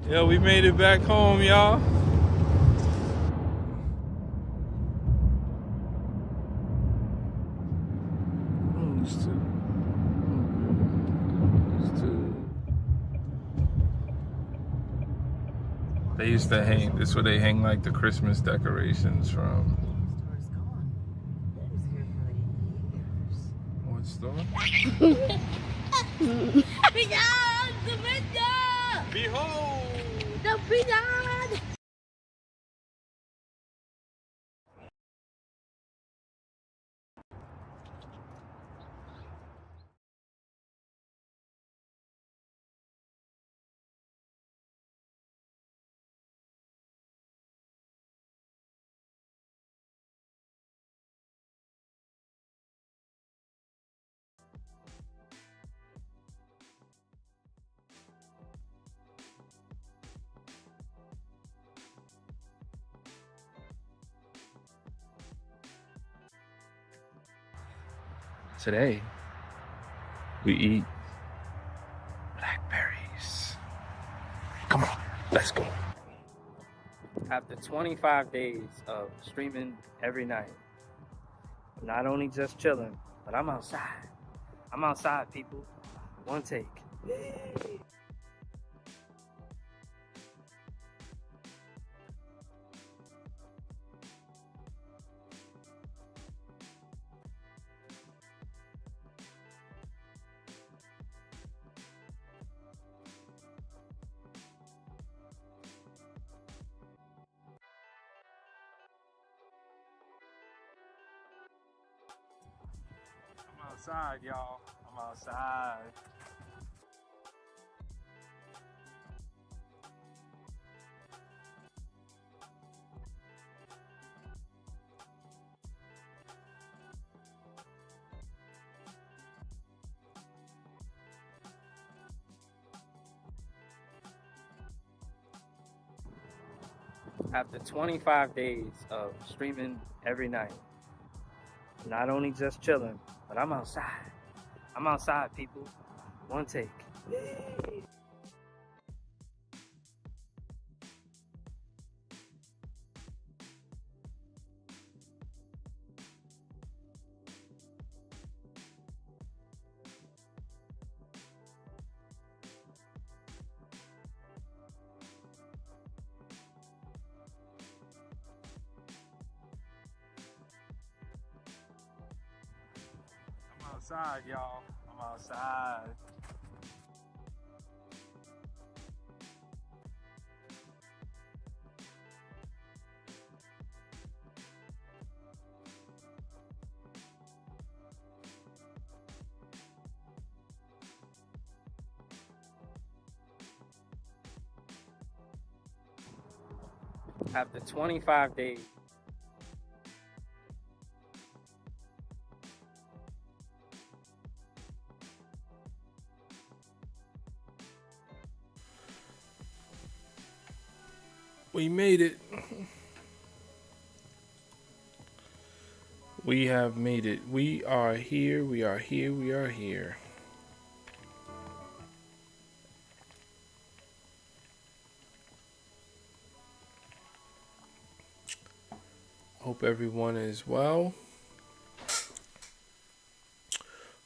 Yeah, we made it back home, y'all. They used to hang, this is where they hang like the Christmas decorations from. What store? Behold! The peanut! Today, we eat blackberries. Come on, let's go. After 25 days of streaming every night, I'm not only just chilling, but I'm outside. I'm outside, people. One take. I'm outside, y'all. I'm outside. After 25 days of streaming every night, I'm not only just chilling, but I'm outside. I'm outside, people. One take. I'm outside, y'all. I'm outside. After 25 days. We made it. We have made it. We are here. We are here. We are here. Hope everyone is well.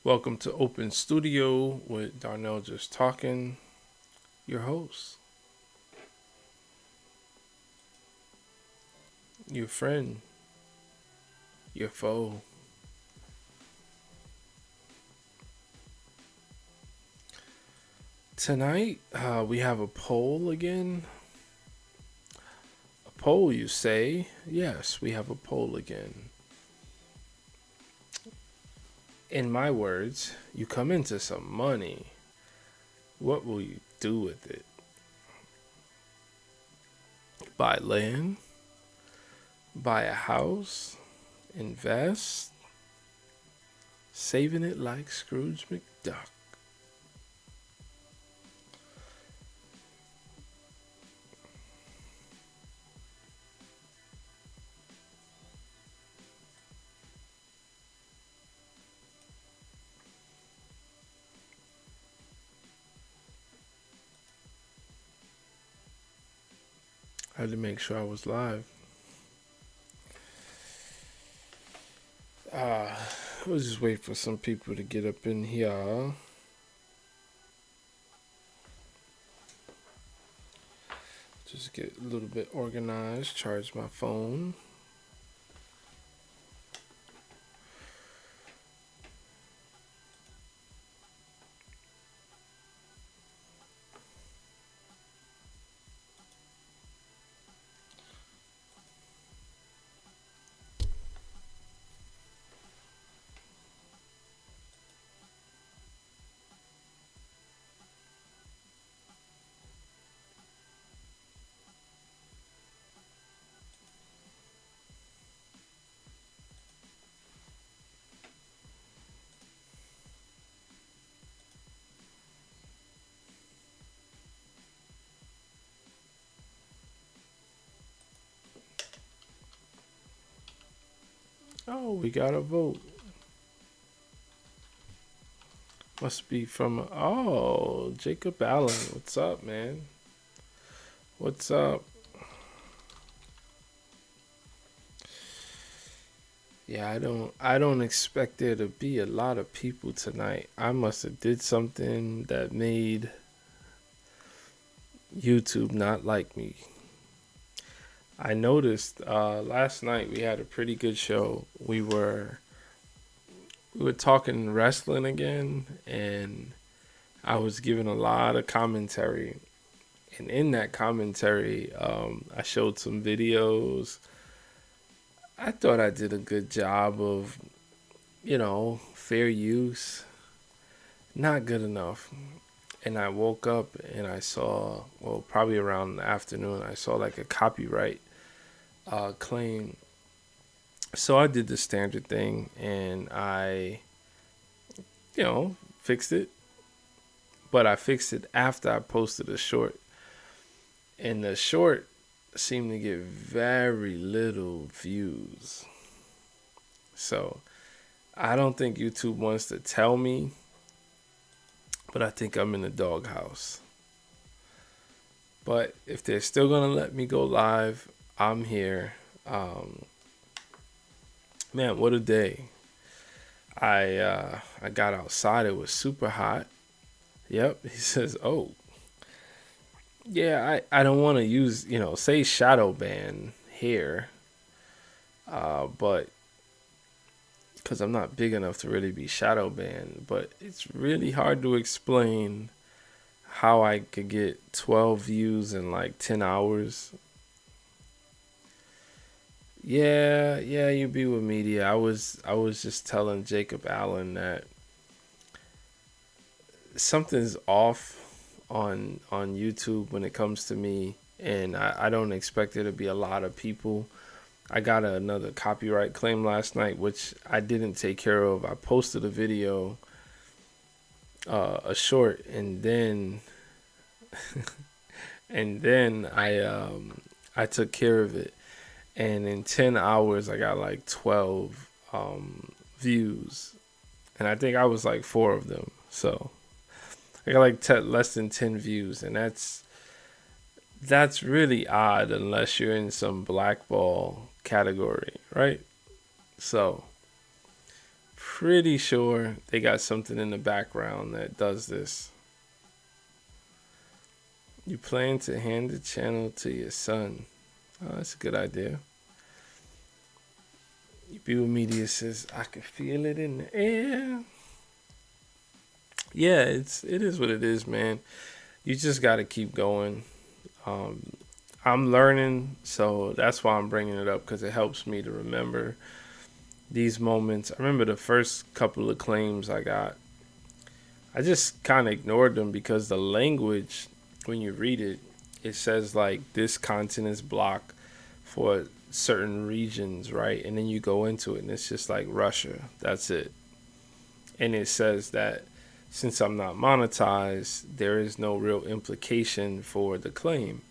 Welcome to Open Studio with Darnell Just Talking, your host, your friend, your foe. Tonight, we have a poll again. A poll, you say? Yes, we have a poll again. In my words, you come into some money. What will you do with it? Buy land? Buy a house? Invest? Saving it like Scrooge McDuck? I had to make sure I was live. We'll just wait for some people to get up in here. Just get a little bit organized, charge my phone. Oh, we got a vote. Must be from, Jacob Allen. What's up, man? What's up? Yeah, I don't expect there to be a lot of people tonight. I must have did something that made YouTube not like me. I noticed last night we had a pretty good show. We were talking wrestling again, and I was giving a lot of commentary. And in that commentary, I showed some videos. I thought I did a good job of, fair use. Not good enough. And I woke up and I saw, well, probably around the afternoon, I saw like a copyright claim. So I did the standard thing and I, fixed it. But I fixed it after I posted a short. And the short seemed to get very little views. So I don't think YouTube wants to tell me, but I think I'm in the doghouse. But if they're still going to let me go live, I'm here. Man, what a day. I got outside. It was super hot. Yep. He says, oh, yeah, I don't want to use, say shadow ban here. But because I'm not big enough to really be shadow banned. But it's really hard to explain how I could get 12 views in like 10 hours. Yeah, you be with media. I was just telling Jacob Allen that something's off on YouTube when it comes to me, and I don't expect there to be a lot of people. I got another copyright claim last night, which I didn't take care of. I posted a video, a short, and then I took care of it. And in 10 hours, I got like 12 views. And I think I was like 4 of them. So I got like less than 10 views. And that's really odd unless you're in some blackball category, right? So pretty sure they got something in the background that does this. You plan to hand the channel to your son. Oh, that's a good idea. Be with Media says, I can feel it in the air. Yeah, it is what it is, man. You just got to keep going. I'm learning, so that's why I'm bringing it up, because it helps me to remember these moments. I remember the first couple of claims I got. I just kind of ignored them because the language, when you read it, it says like this content is blocked for certain regions, right? And then you go into it and it's just like Russia. That's it. And it says that since I'm not monetized, there is no real implication for the claim.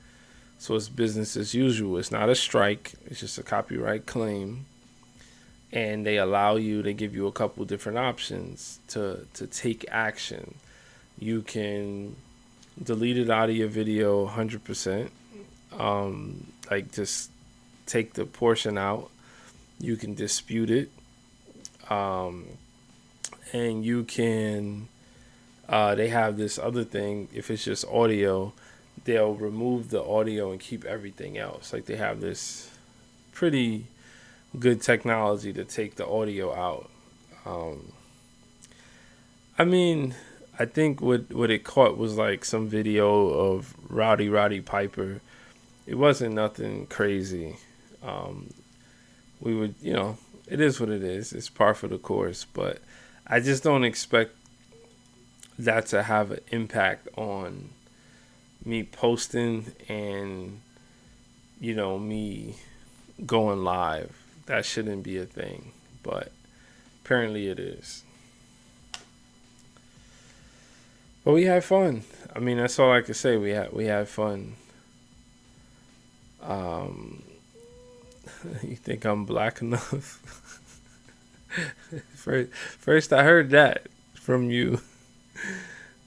So it's business as usual. It's not a strike. It's just a copyright claim. And they give you a couple different options to take action. You can delete it out of your video 100%. Like just take the portion out. You can dispute it, um, and you can. They have this other thing. If it's just audio, they'll remove the audio and keep everything else. Like they have this pretty good technology to take the audio out. Um, I mean, I think what it caught was like some video of Roddy Piper. It wasn't nothing crazy. Um, we would, it is what it is. It's par for the course, but I just don't expect that to have an impact on me posting and me going live. That shouldn't be a thing, but apparently it is. But we had fun. I mean, that's all I can say. We had fun. Um, you think I'm black enough? First, I heard that from you.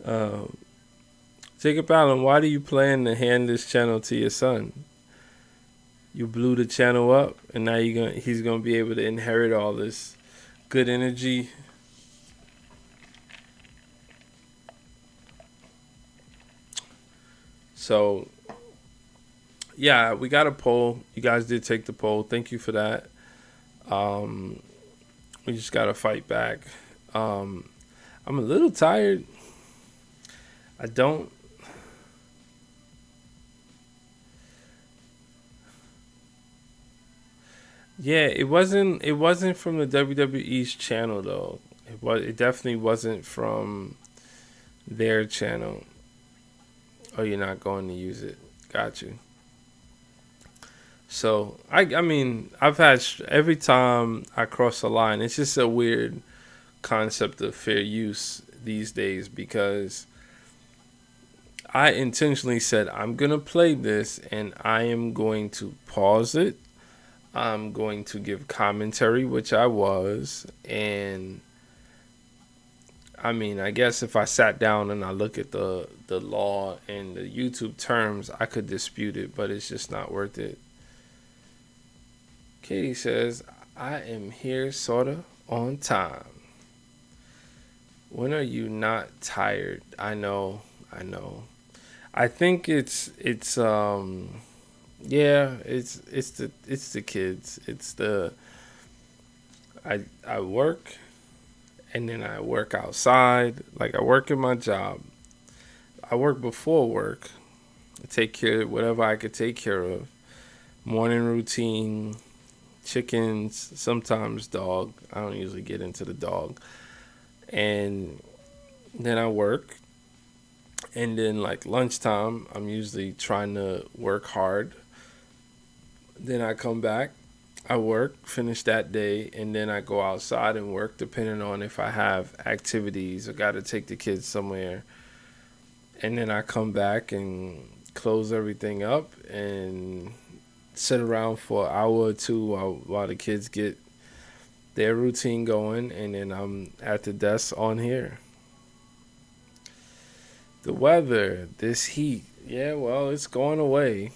Um, Jacob Allen, why do you plan to hand this channel to your son? You blew the channel up, and now he's gonna be able to inherit all this good energy. So, yeah, we got a poll. You guys did take the poll. Thank you for that. We just gotta fight back. I'm a little tired. I don't. Yeah, it wasn't. It wasn't from the WWE's channel though. It definitely wasn't from their channel. Oh, you're not going to use it. Got you. So I mean, I've had every time I cross a line, it's just a weird concept of fair use these days because I intentionally said I'm gonna play this and I am going to pause it. I'm going to give commentary, which I was, and I mean, I guess if I sat down and I look at the law and the YouTube terms, I could dispute it, but it's just not worth it. Katie says, I am here sorta on time. When are you not tired? I know. I think it's yeah, it's the kids. It's the I work and then I work outside. Like I work in my job. I work before work. I take care of whatever I could take care of. Morning routine, chickens, sometimes dog. I don't usually get into the dog. And then I work. And then like lunchtime, I'm usually trying to work hard. Then I come back, I work, finish that day, and then I go outside and work depending on if I have activities or got to take the kids somewhere. And then I come back and close everything up and sit around for an hour or two while the kids get their routine going, and then I'm at the desk on here. The weather, this heat, yeah, well, it's going away.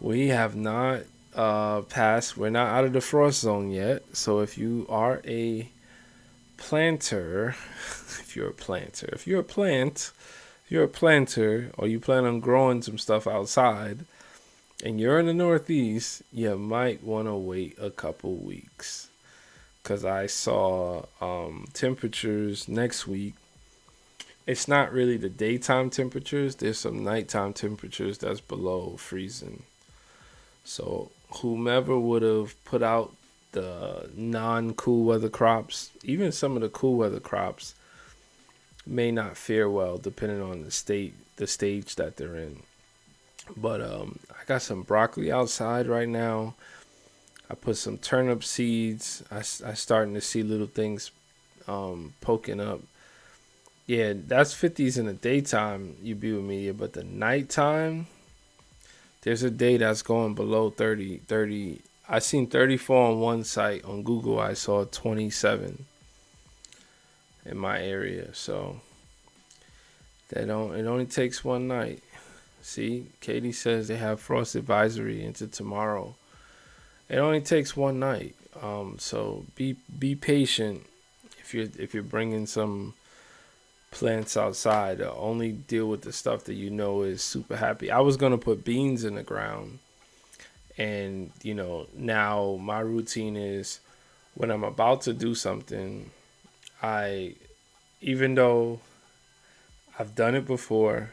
We have not passed, we're not out of the frost zone yet. So if you are a planter, if you're a planter, or you plan on growing some stuff outside, and you're in the Northeast, you might want to wait a couple weeks. Because I saw temperatures next week. It's not really the daytime temperatures. There's some nighttime temperatures that's below freezing. So whomever would have put out the non-cool weather crops, even some of the cool weather crops, may not fare well depending on the stage that they're in. But I got some broccoli outside right now. I put some turnip seeds. I starting to see little things poking up. Yeah, that's 50s in the daytime, you be with me. But the nighttime, there's a day that's going below 30. I seen 34 on one site. On Google, I saw 27 in my area. So it only takes one night. See, Katie says they have frost advisory into tomorrow. It only takes one night. So be patient if you're bringing some plants outside. Only deal with the stuff that you know is super happy. I was gonna put beans in the ground, and now my routine is when I'm about to do something, I even though I've done it before,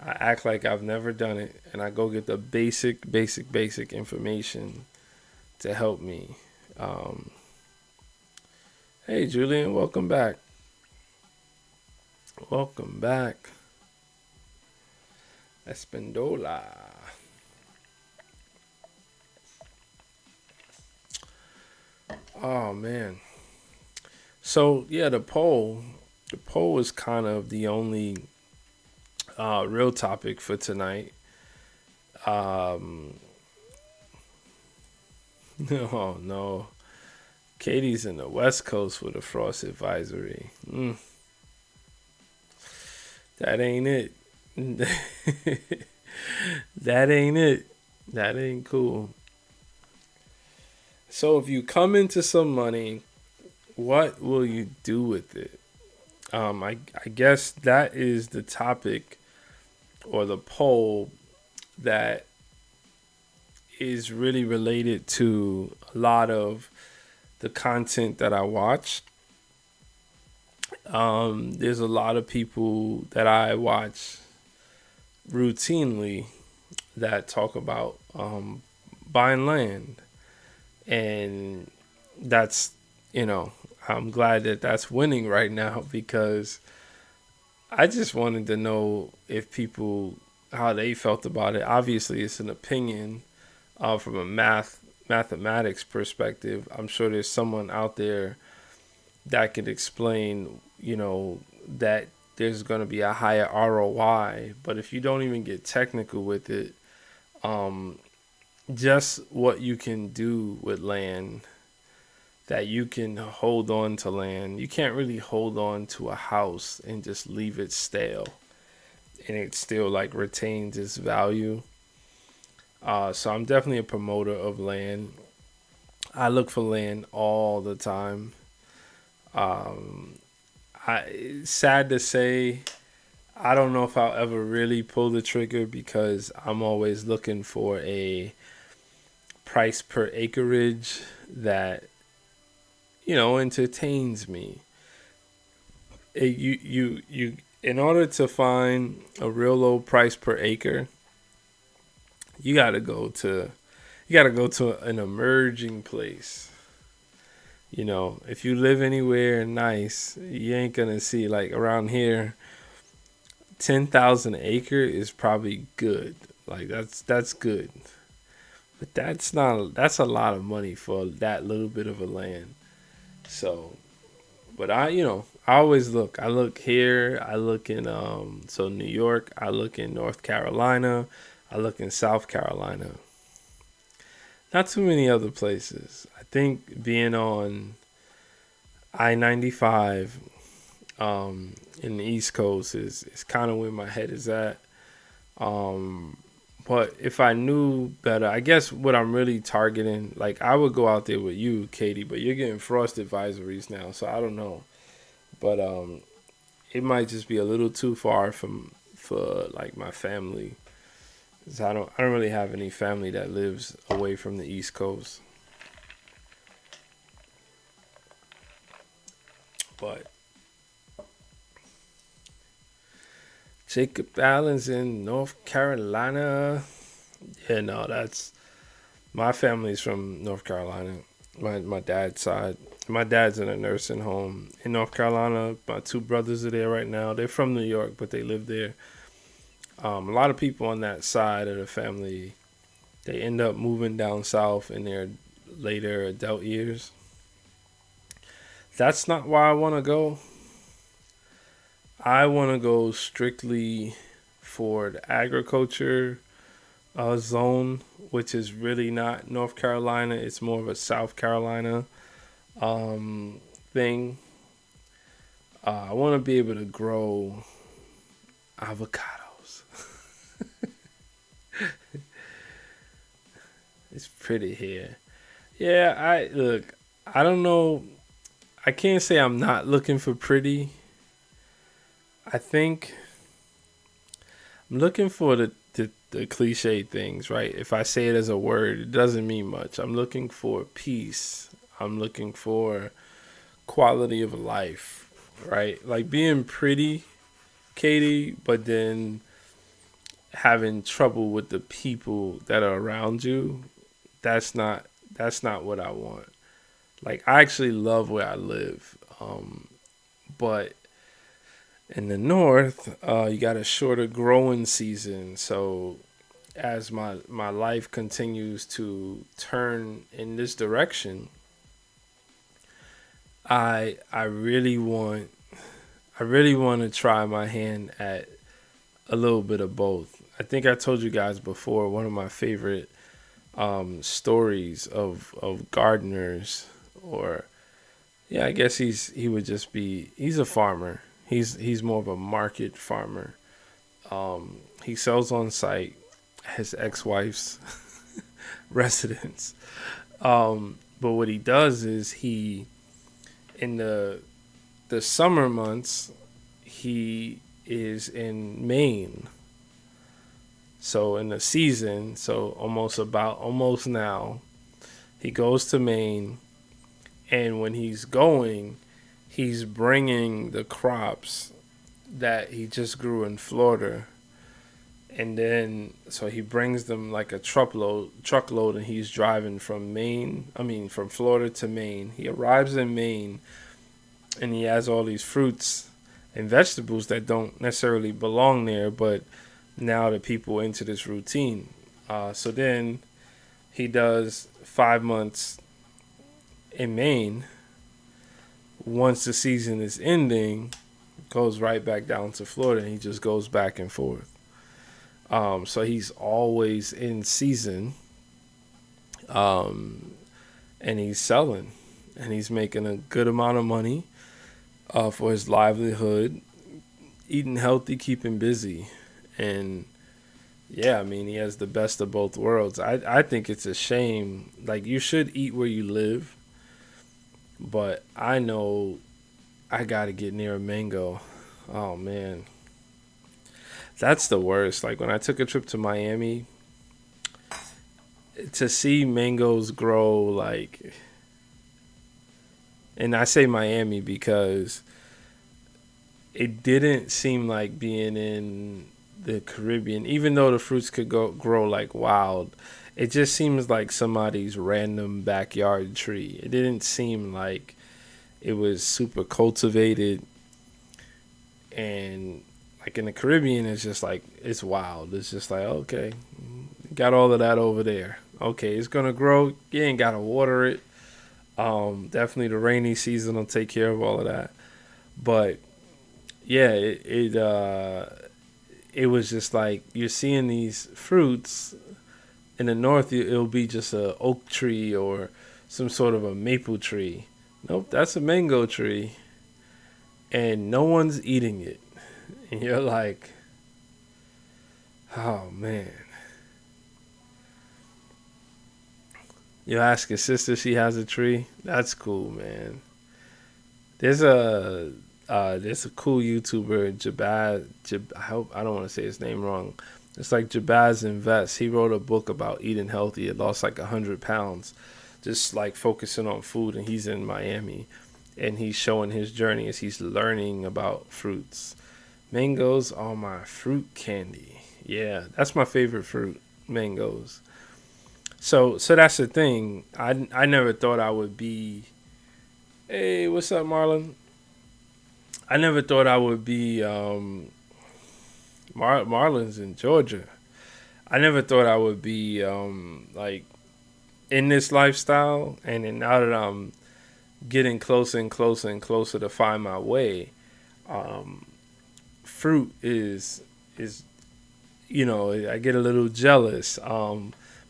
I act like I've never done it, and I go get the basic information to help me. Um, hey, Julian, welcome back. Welcome back. Espendola. Oh man. So yeah, the poll. The poll is kind of the only real topic for tonight. Um, no, no. Katie's in the West Coast with a frost advisory. That ain't it. That ain't it. That ain't cool. So if you come into some money, what will you do with it? I guess that is the topic or the poll that is really related to a lot of the content that I watch. There's a lot of people that I watch routinely that talk about buying land, and that's I'm glad that that's winning right now, because I just wanted to know if people how they felt about it. Obviously, it's an opinion from a mathematics perspective. I'm sure there's someone out there that could explain, that there's going to be a higher ROI. But if you don't even get technical with it, just what you can do with land, that you can hold on to land. You can't really hold on to a house and just leave it stale and it still like retains its value. So I'm definitely a promoter of land. I look for land all the time. Um, sad to say, I don't know if I'll ever really pull the trigger, because I'm always looking for a price per acreage that entertains me. You in order to find a real low price per acre, you got to go to an emerging place. If you live anywhere nice, you ain't gonna see, like around here, 10,000 acre is probably good. Like that's good. But that's a lot of money for that little bit of a land. So, but I always look. I look here. I look in so New York. I look in North Carolina. I look in South Carolina. Not too many other places. I think being on I-95 in the East Coast is kind of where my head is at. But if I knew better, I guess what I'm really targeting, like I would go out there with you, Katie, but you're getting frost advisories now, so I don't know. But it might just be a little too far for like my family. 'Cause I don't really have any family that lives away from the East Coast. But Jacob Allen's in North Carolina. Yeah, no, that's my family's from North Carolina. My dad's side. My dad's in a nursing home in North Carolina. My two brothers are there right now. They're from New York, but they live there. A lot of people on that side of the family, they end up moving down south in their later adult years. That's not why I want to go. I want to go strictly for the agriculture zone, which is really not North Carolina. It's more of a South Carolina thing. I want to be able to grow avocados. It's pretty here. Yeah, I look. I don't know. I can't say I'm not looking for pretty. I think I'm looking for the cliche things, right? If I say it as a word, it doesn't mean much. I'm looking for peace. I'm looking for quality of life, right? Like being pretty, Katie, but then having trouble with the people that are around you. That's not that's not what I want. Like I actually love where I live, but in the north, you got a shorter growing season, so as my life continues to turn in this direction, I really want to try my hand at a little bit of both. I think I told you guys before one of my favorite stories of gardeners, or yeah, I guess he would just be he's a farmer. He's more of a market farmer. He sells on site, his ex-wife's residence. But what he does is he in the summer months he is in Maine. So in the season, so almost now, he goes to Maine, and when he's going, he's bringing the crops that he just grew in Florida, and then so he brings them like a truckload, and he's driving from from Florida to Maine. He arrives in Maine, and he has all these fruits and vegetables that don't necessarily belong there, but now the people into this routine. So then he does 5 months in Maine. Once the season is ending, goes right back down to Florida, and he just goes back and forth. So he's always in season, um, and he's selling, and he's making a good amount of money for his livelihood, eating healthy, keeping busy, and yeah, I mean he has the best of both worlds. I think it's a shame. Like you should eat where you live, but I know I gotta get near a mango. Oh man, that's the worst. Like when I took a trip to Miami, to see mangoes grow, like, and I say Miami because it didn't seem like being in the Caribbean, even though the fruits could grow like wild. It just seems like somebody's random backyard tree. It didn't seem like it was super cultivated, and like in the Caribbean, it's just like it's wild. It's just like okay, got all of that over there. Okay, it's gonna grow. You ain't gotta water it. Definitely the rainy season will take care of all of that. But yeah, it was just like you're seeing these fruits in the north. It'll be just a oak tree or some sort of a maple tree. Nope, that's a mango tree, and no one's eating it. And you're like, oh man. You ask his sister, she has a tree. That's cool, man. There's a cool YouTuber, I hope I don't want to say his name wrong. It's like Jabaz Invest. He wrote a book about eating healthy. It lost like 100 pounds, just like focusing on food. And he's in Miami, and he's showing his journey as he's learning about fruits. Mangoes are my fruit candy. Yeah, that's my favorite fruit. Mangoes. So that's the thing. I never thought I would be. Hey, what's up, Marlon? I never thought I would be Marlins in Georgia. I never thought I would be like in this lifestyle, and then now that I'm getting closer and closer and closer to find my way, um, fruit is I get a little jealous.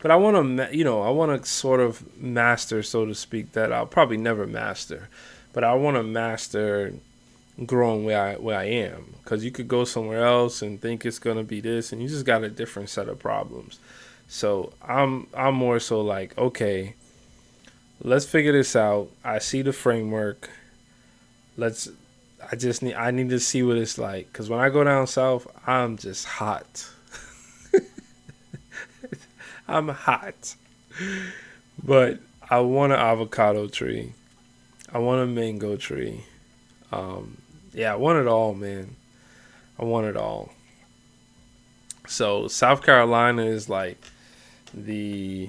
But I want to I want to sort of master, so to speak, that I'll probably never master, but I want to master growing where I am, because you could go somewhere else and think it's gonna be this, and you just got a different set of problems. So I'm more so like, okay, let's figure this out. I see the framework. Let's. I need to see what it's like, because when I go down south, I'm just hot. I'm hot. But I want an avocado tree. I want a mango tree. Yeah, I want it all, man. I want it all. So South Carolina is like the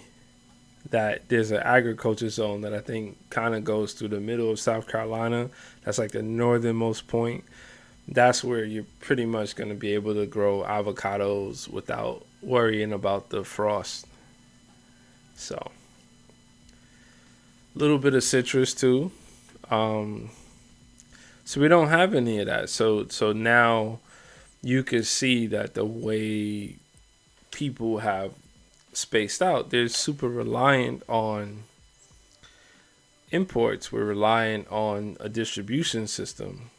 that there's an agriculture zone that I think kind of goes through the middle of South Carolina. That's like the northernmost point. That's where you're pretty much going to be able to grow avocados without worrying about the frost. So a little bit of citrus too. Um, so we don't have any of that. So now you can see that the way people have spaced out, they're super reliant on imports. We're reliant on a distribution system.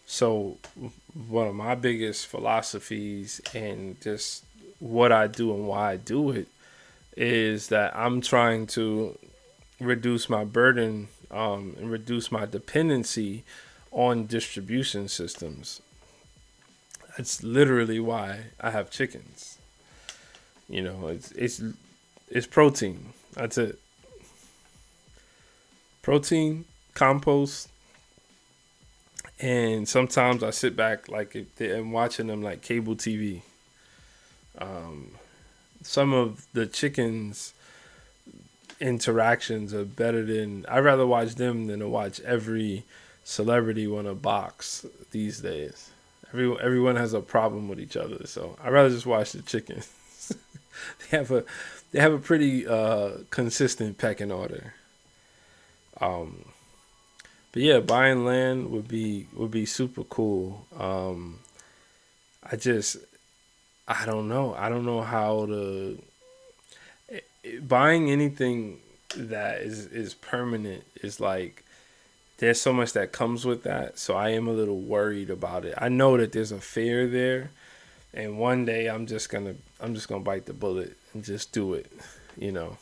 So one of my biggest philosophies and just what I do and why I do it is that I'm trying to reduce my burden, and reduce my dependency on distribution systems. That's literally why I have chickens. You know, it's protein. That's it. Protein, compost, and sometimes I sit back like and watching them like cable TV. Um, some of the chickens interactions are better than I'd rather watch them than to watch every celebrity want a box these days. Everyone has a problem with each other, so I'd rather just watch the chickens. they have a they have a pretty consistent pecking order. Um, but yeah, buying land would be super cool. I just I don't know. I don't know how to buying anything that is permanent is like there's so much that comes with that. So I am a little worried about it. I know that there's a fear there, and one day I'm just gonna bite the bullet and just do it, you know.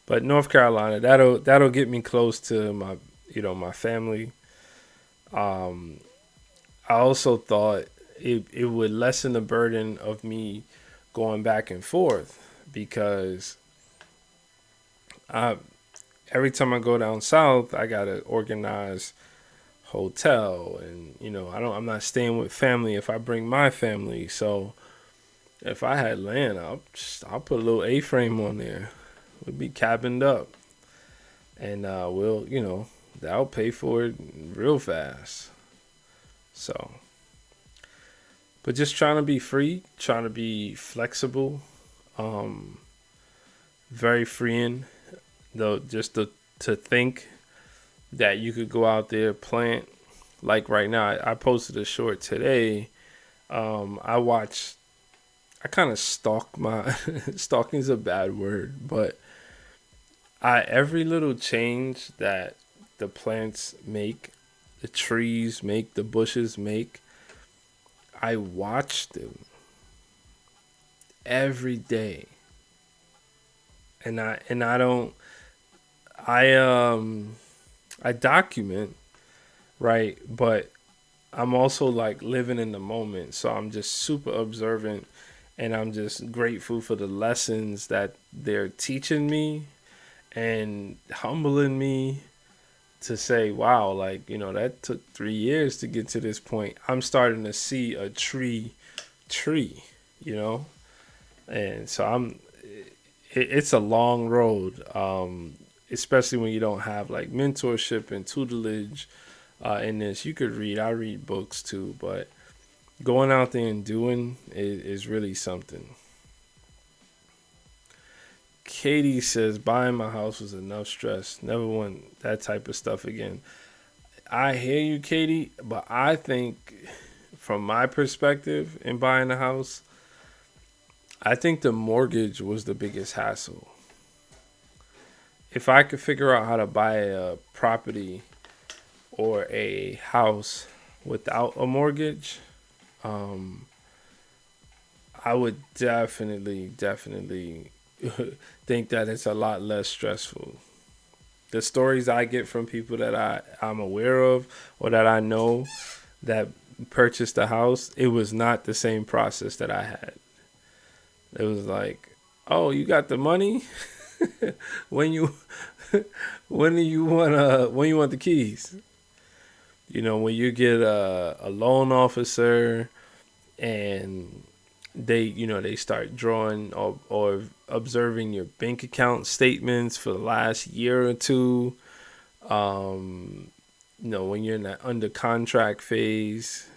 But North Carolina, that'll get me close to my family. Um, I also thought it would lessen the burden of me going back and forth because I every time I go down south, I gotta organize hotel, and I'm not staying with family if I bring my family. So if I had land, I'll put a little A-frame on there. We'll be cabined up, and that'll pay for it real fast. So, but just trying to be free, trying to be flexible, um, very freeing. Though to think that you could go out there plant like right now. I posted a short today. I watched. I kind of stalk my stalking's a bad word, but I every little change that the plants make, the trees make, the bushes make, I watch them every day, and I don't I document, right, but I'm also like living in the moment, so I'm just super observant, and I'm just grateful for the lessons that they're teaching me and humbling me to say, wow, like, that took 3 years to get to this point. I'm starting to see a tree, you know? And so it's a long road, especially when you don't have like mentorship and tutelage in this. I read books too, but going out there and doing is really something. Katie says buying my house was enough stress. Never want that type of stuff again. I hear you, Katie, but I think from my perspective in buying a house, I think the mortgage was the biggest hassle. If I could figure out how to buy a property or a house without a mortgage, um, I would definitely think that it's a lot less stressful. The stories I get from people that I'm aware of or that I know that purchased a house, it was not the same process that I had. It was like, oh, you got the money? when you when you want the keys? When you get a loan officer and they start drawing or observing your bank account statements for the last year or two. When you're in that under contract phase.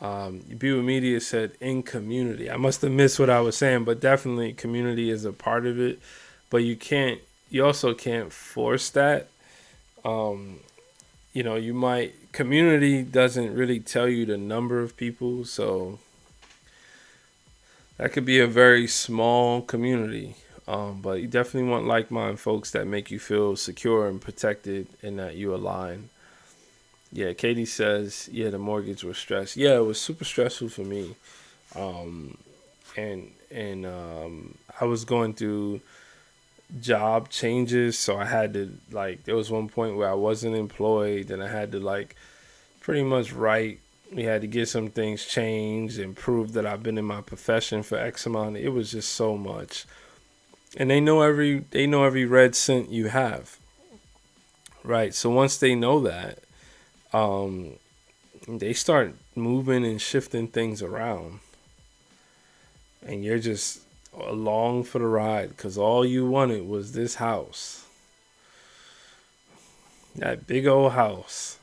Be with Media said in community. I must have missed what I was saying, but definitely community is a part of it. But you also can't force that. Community doesn't really tell you the number of people, so that could be a very small community. But you definitely want like-minded folks that make you feel secure and protected and that you align. Yeah, Katie says, yeah, the mortgage was stressed. Yeah, it was super stressful for me. Um, and I was going through job changes, so I had to there was one point where I wasn't employed and I had to pretty much write. We had to get some things changed and prove that I've been in my profession for X amount. It was just so much. And they know every red cent you have. Right. So once they know that, they start moving and shifting things around. And you're just along for the ride because all you wanted was this house. That big old house.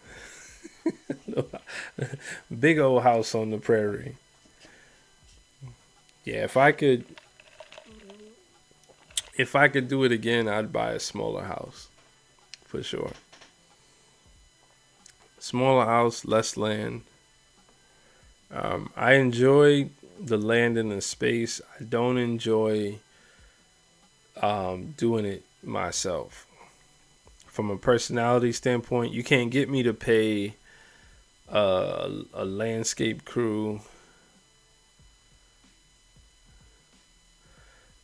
Big old house on the prairie. Yeah, if I could do it again, I'd buy a smaller house. For sure. Smaller house, less land. I enjoy the land and the space. I don't enjoy doing it myself. From a personality standpoint, you can't get me to pay a landscape crew.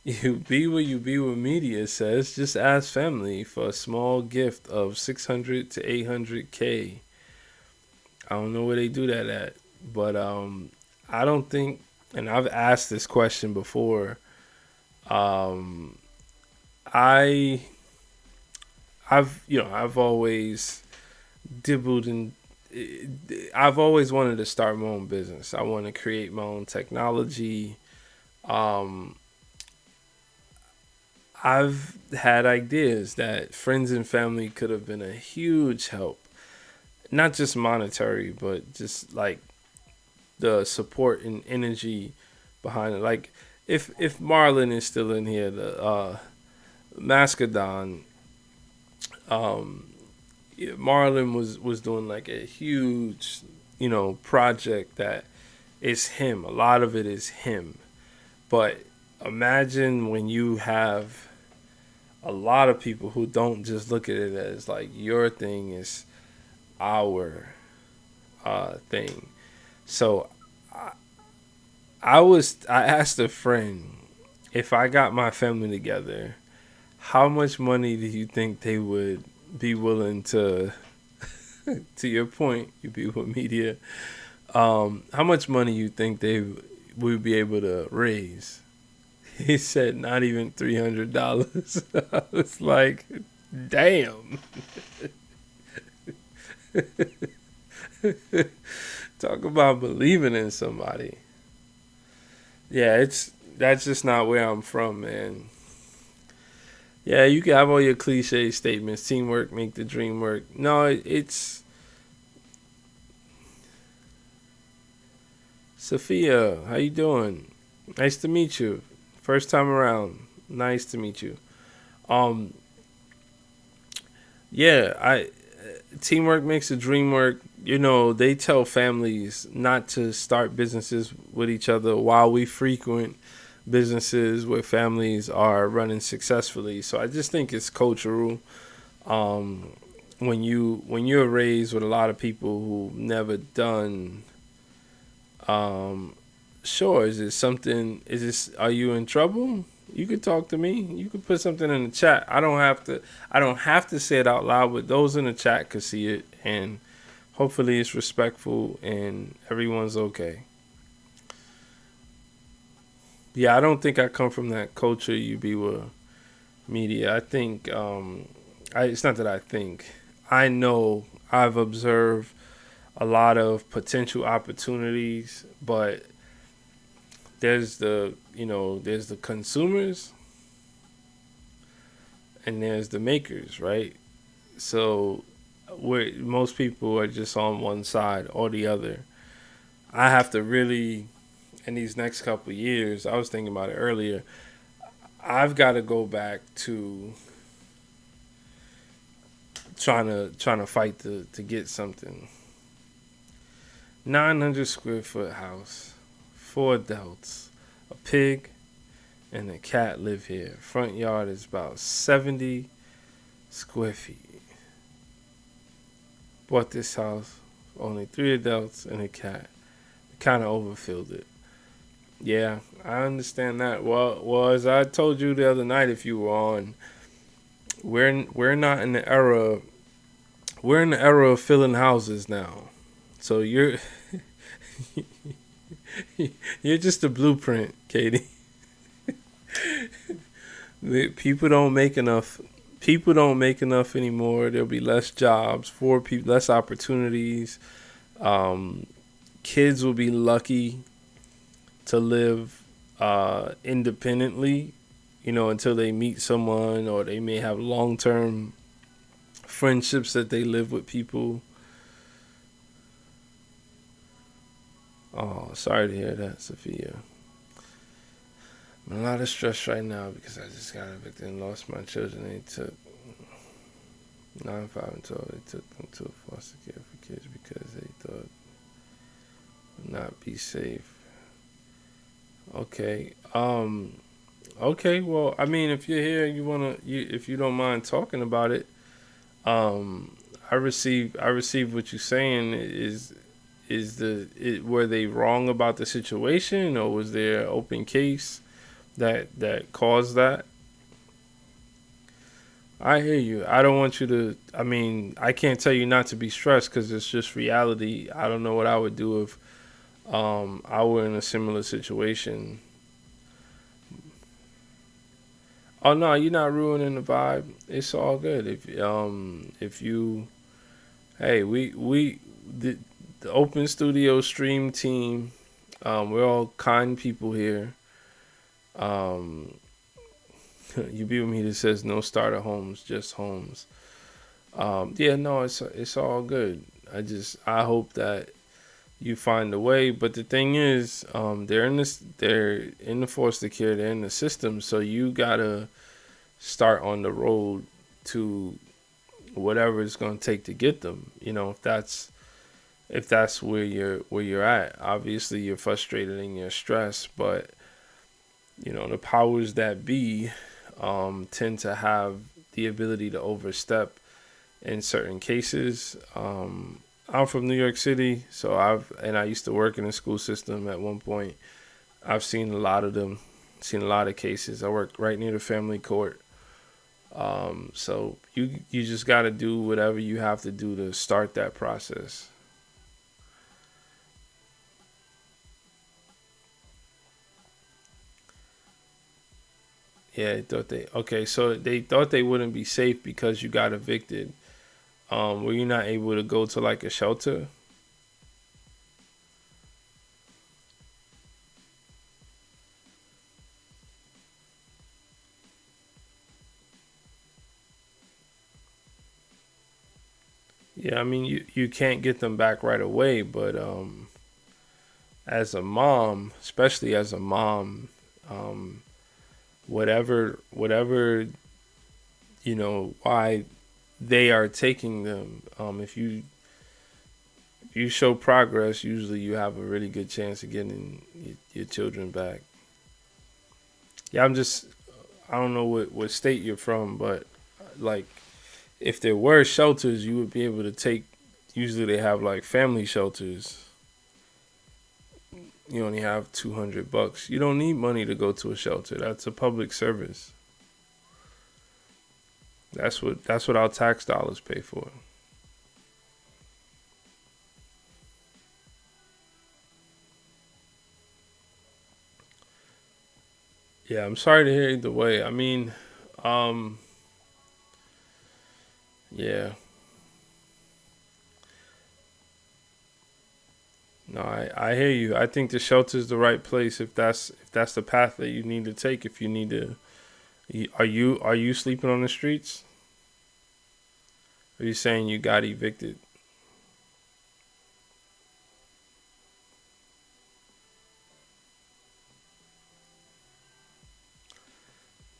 You be with Media says, just ask family for a small gift of 600 to 800K. I don't know where they do that at, but I don't think, and I've asked this question before. I've always dibbled in. I've always wanted to start my own business. I want to create my own technology. I've had ideas that friends and family could have been a huge help. Not just monetary, but just the support and energy behind it. Like if Marlon is still in here, the Mascadon, Marlon was doing a huge, project that is him. A lot of it is him. But imagine when you have a lot of people who don't just look at it as your thing is our thing. So I asked a friend, if I got my family together, how much money do you think they would be willing to your point, you be with Media, how much money you think they would be able to raise? He said not even $300. I was like, damn. Talk about believing in somebody. Yeah, that's just not where I'm from, man. Yeah, you can have all your cliche statements. Teamwork make the dream work. No, it's Sophia. How you doing? Nice to meet you. First time around. Nice to meet you. Yeah, teamwork makes the dream work. They tell families not to start businesses with each other while we frequent businesses where families are running successfully. So I just think it's cultural. when you're raised with a lot of people who never done, um sure, is it something, is this, are you in trouble? You could talk to me. You could put something in the chat. I don't have to say it out loud, but those in the chat could see it, and hopefully it's respectful and everyone's okay. Yeah, I don't think I come from that culture you be with media. I think it's not that I think. I know I've observed a lot of potential opportunities, but there's the consumers and there's the makers, right? So where most people are just on one side or the other. I have to really, in these next couple of years, I was thinking about it earlier, I've got to go back to trying to fight to get something. 900 square foot house, 4 adults, a pig, and a cat live here. Front yard is about 70 square feet. Bought this house, only 3 adults and a cat. Kind of overfilled it. Yeah, I understand that. Well, as I told you the other night, if you were on, we're not in the era. We're in the era of filling houses now. So you're just a blueprint, Katie. People don't make enough. People don't make enough anymore. There'll be less jobs for people, less opportunities. Um, Kids will be lucky to live independently, until they meet someone, or they may have long-term friendships that they live with people. Oh, sorry to hear that, Sophia. I'm in a lot of stress right now because I just got evicted and lost my children. They took 9, 5, and 12. They took them to a foster care for kids because they thought would not be safe. Okay. Okay. Well, I mean, if you're here, if you don't mind talking about it, I receive what you're saying. Were they wrong about the situation, or was there an open case that caused that? I hear you. I don't want you to. I mean, I can't tell you not to be stressed because it's just reality. I don't know what I would do if I were in a similar situation. Oh no, you're not ruining the vibe. It's all good. If you, hey, the Open Studio Stream team, we're all kind people here. Um, you be with me that says no starter homes, just homes. Yeah, no, it's all good. I hope that you find a way. But the thing is, they're in the foster care, they're in the system, so you gotta start on the road to whatever it's gonna take to get them. If that's where you're at. Obviously, you're frustrated and you're stressed, but the powers that be tend to have the ability to overstep in certain cases. I'm from New York City, so I used to work in the school system at one point. I've seen a lot of them, seen a lot of cases. I worked right near the family court. So you just got to do whatever you have to do to start that process. Yeah, so they thought they wouldn't be safe because you got evicted. Were you not able to go to like a shelter? Yeah, I mean you can't get them back right away, but as a mom, especially as a mom, um, whatever why they are taking them. If you show progress, usually you have a really good chance of getting your children back. Yeah, I don't know what state you're from, but like if there were shelters, you would be able to take. Usually, they have like family shelters. You only have $200. You don't need money to go to a shelter. That's a public service. That's what our tax dollars pay for. Yeah, I'm sorry to hear either way. I mean, um, yeah. No, I hear you. I think the shelter's the right place if that's the path that you need to take. If you need to, are you sleeping on the streets? Are you saying you got evicted?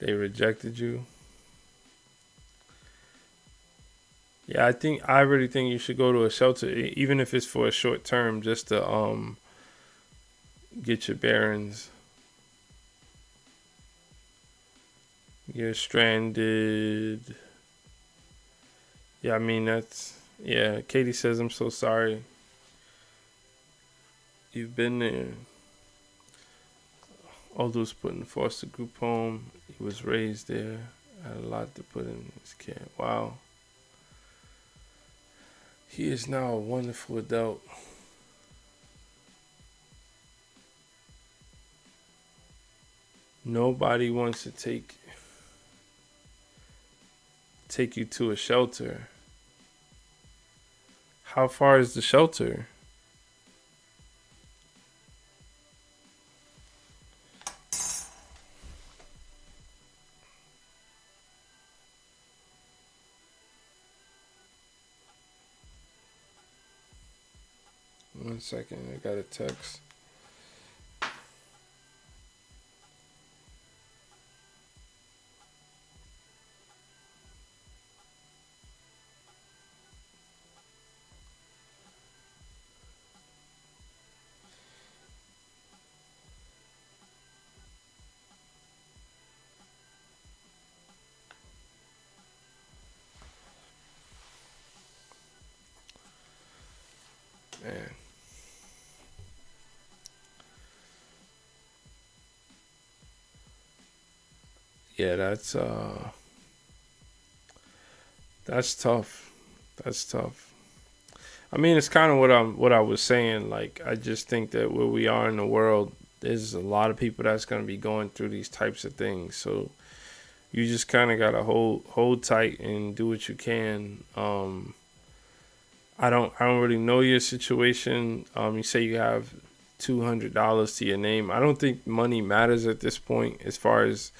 They rejected you? Yeah, I really think you should go to a shelter, even if it's for a short term, just to get your bearings. You're stranded. Yeah, I mean that's yeah. Katie says I'm so sorry. You've been there. Aldo's put in foster group home. He was raised there. Had a lot to put in his care. Wow. He is now a wonderful adult. Nobody wants to take you to a shelter. How far is the shelter? One second, I got a text. Man. Yeah, that's tough. That's tough. I mean, it's kind of what I was saying. Like, I just think that where we are in the world, there's a lot of people that's gonna be going through these types of things. So you just kind of gotta hold tight and do what you can. I don't really know your situation. You say you have $200 to your name. I don't think money matters at this point as far as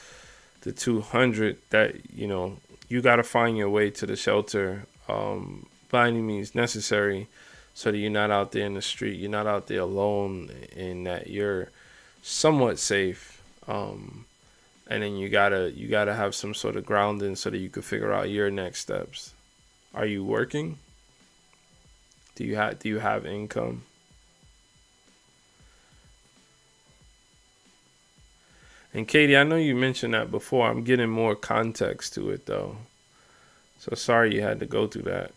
the 200 that you got to find your way to the shelter by any means necessary so that you're not out there in the street, you're not out there alone, and that you're somewhat safe. And then you gotta have some sort of grounding so that you can figure out your next steps. Are you working? Do you have income? And Katie, I know you mentioned that before. I'm getting more context to it though. So sorry you had to go through that.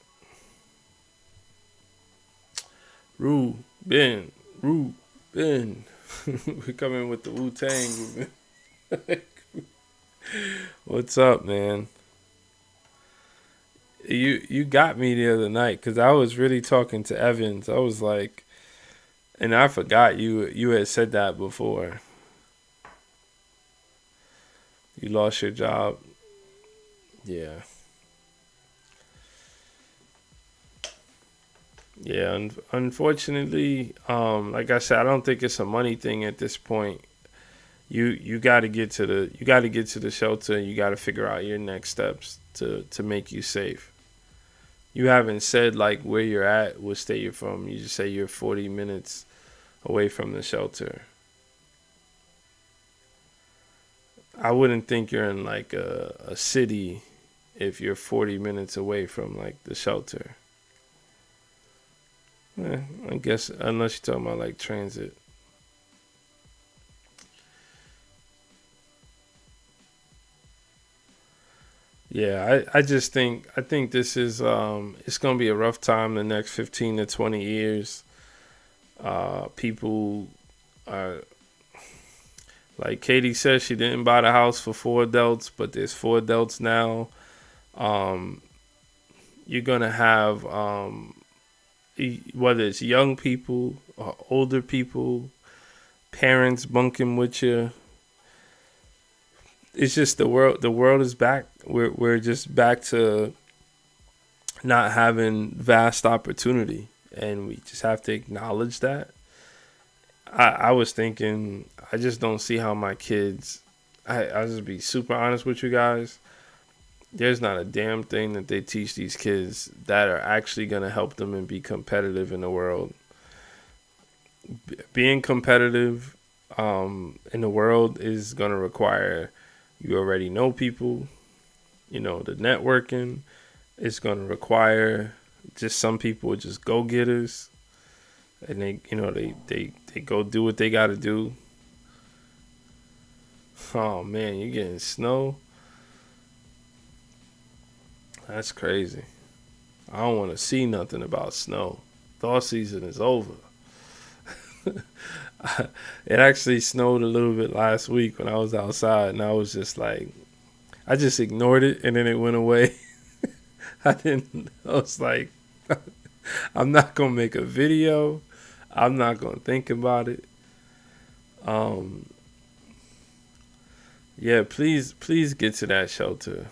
Ruben, Ruben. We're coming with the Wu Tang movement. What's up, man? You got me the other night because I was really talking to Evans. I was like, and I forgot you had said that before. You lost your job. Yeah. Yeah, unfortunately, like I said, I don't think it's a money thing at this point. You got to get to the shelter. You got to figure out your next steps to make you safe. You haven't said like where you're at, what state you're from. You just say you're 40 minutes away from the shelter. I wouldn't think you're in like a city if you're 40 minutes away from like the shelter. I guess unless you're talking about like transit. Yeah, I think this is it's gonna be a rough time the next 15 to 20 years. People are like Katie said, she didn't buy the house for four adults, but there's four adults now. Um, you're gonna have whether it's young people or older people, parents bunking with you. It's just the world. The world is back. We're just back to not having vast opportunity, and we just have to acknowledge that. I was thinking, I just don't see how my kids. I'll just be super honest with you guys. There's not a damn thing that they teach these kids that are actually going to help them and be competitive in the world. Being competitive in the world is going to require you already know people, the networking. It's going to require just some people are just go getters, and they go do what they got to do. Oh man, you're getting snow. That's crazy. I don't want to see nothing about snow. Thaw season is over. It actually snowed a little bit last week when I was outside, and I was just like, I just ignored it, and then it went away. I was like, I'm not gonna make a video. I'm not gonna think about it. Um, yeah, please get to that shelter.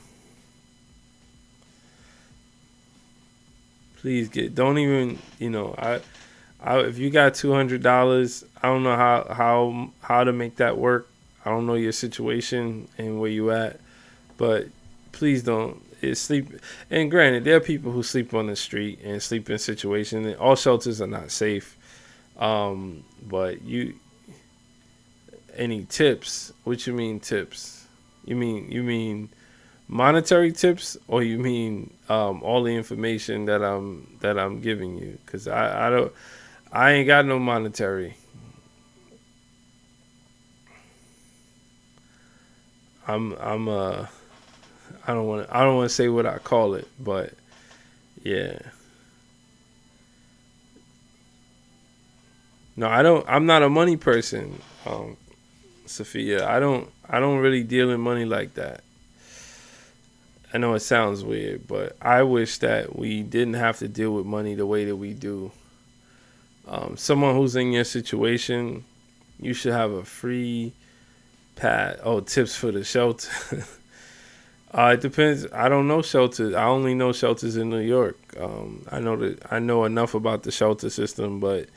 Please get. Don't even. If you got $200, I don't know how to make that work. I don't know your situation and where you at, but please don't sleep. And granted, there are people who sleep on the street and sleep in situations. All shelters are not safe. But any tips? What you mean tips? You mean monetary tips, or you mean all the information that I'm giving you? Because I ain't got no monetary. I'm I don't want to say what I call it, but yeah. No, I don't. I'm not a money person, Sophia. I don't really deal in money like that. I know it sounds weird, but I wish that we didn't have to deal with money the way that we do. Someone who's in your situation, you should have a free pad. Oh, tips for the shelter. It depends. I don't know shelters. I only know shelters in New York. I know enough about the shelter system, but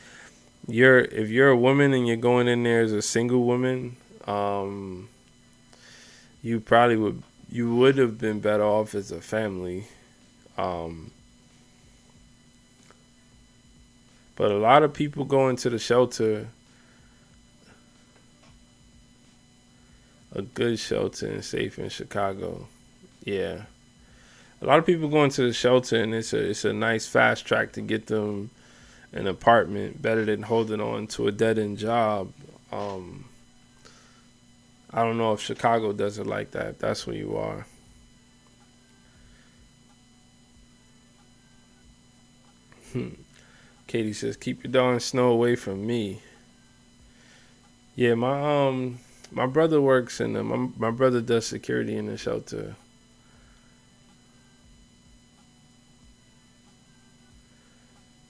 if you're a woman and you're going in there as a single woman, you probably would have been better off as a family. Um, but a lot of people go into the shelter, a good shelter and safe in Chicago. Yeah. A lot of people go into the shelter, and it's a nice fast track to get them an apartment, better than holding on to a dead end job. Um, I don't know if Chicago does it like that. If that's where you are. Katie says, "Keep your darn snow away from me." Yeah, my brother works in my brother does security in the shelter.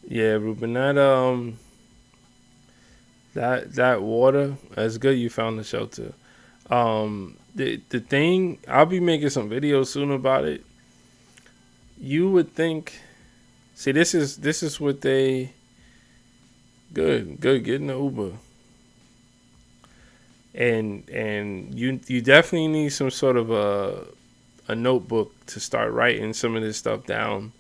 Yeah, Ruben, that water, that's good. You found the shelter. The thing, I'll be making some videos soon about it. You would think, see, this is what they good get in the Uber, and you definitely need some sort of a notebook to start writing some of this stuff down,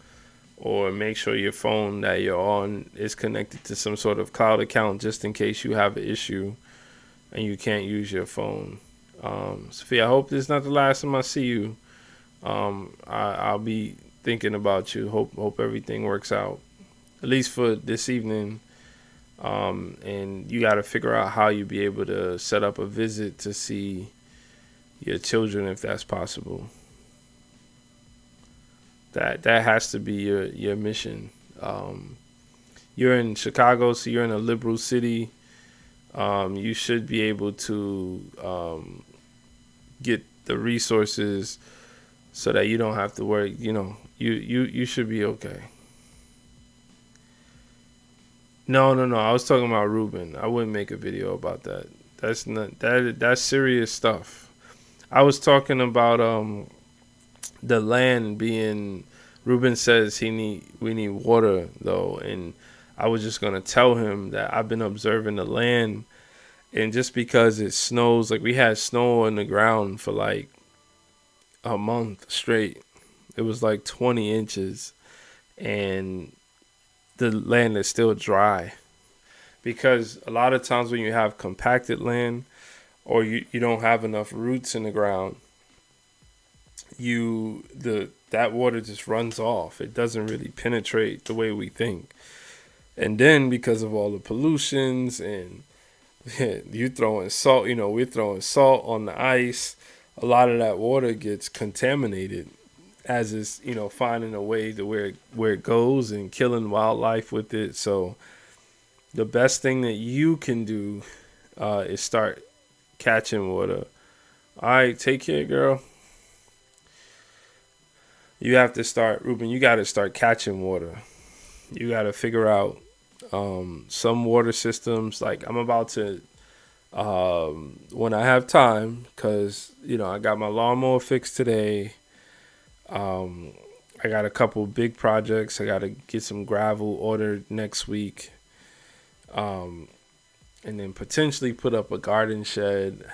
or make sure your phone that you're on is connected to some sort of cloud account just in case you have an issue and you can't use your phone. Sophia, I hope this is not the last time I see you. I'll be thinking about you. Hope everything works out, at least for this evening. And you got to figure out how you be able to set up a visit to see your children if that's possible. That has to be your mission. Um, you're in Chicago, so you're in a liberal city. You should be able to get the resources so that you don't have to worry. You should be okay. No. I was talking about Ruben. I wouldn't make a video about that. That's not that. That's serious stuff. I was talking about the land being. Ruben says we need water though, and I was just gonna tell him that I've been observing the land, and just because it snows, like we had snow on the ground for like a month straight. It was like 20 inches, and the land is still dry because a lot of times when you have compacted land or you don't have enough roots in the ground, that water just runs off. It doesn't really penetrate the way we think. And then because of all the pollutions and you throwing salt, we're throwing salt on the ice, a lot of that water gets contaminated as it's, finding a way to where it goes and killing wildlife with it. So the best thing that you can do is start catching water. All right, take care, girl. You have to start, Ruben, you got to start catching water. You got to figure out some water systems. Like I'm about to, when I have time, because, I got my lawnmower fixed today. I got a couple big projects. I got to get some gravel ordered next week. And then potentially put up a garden shed.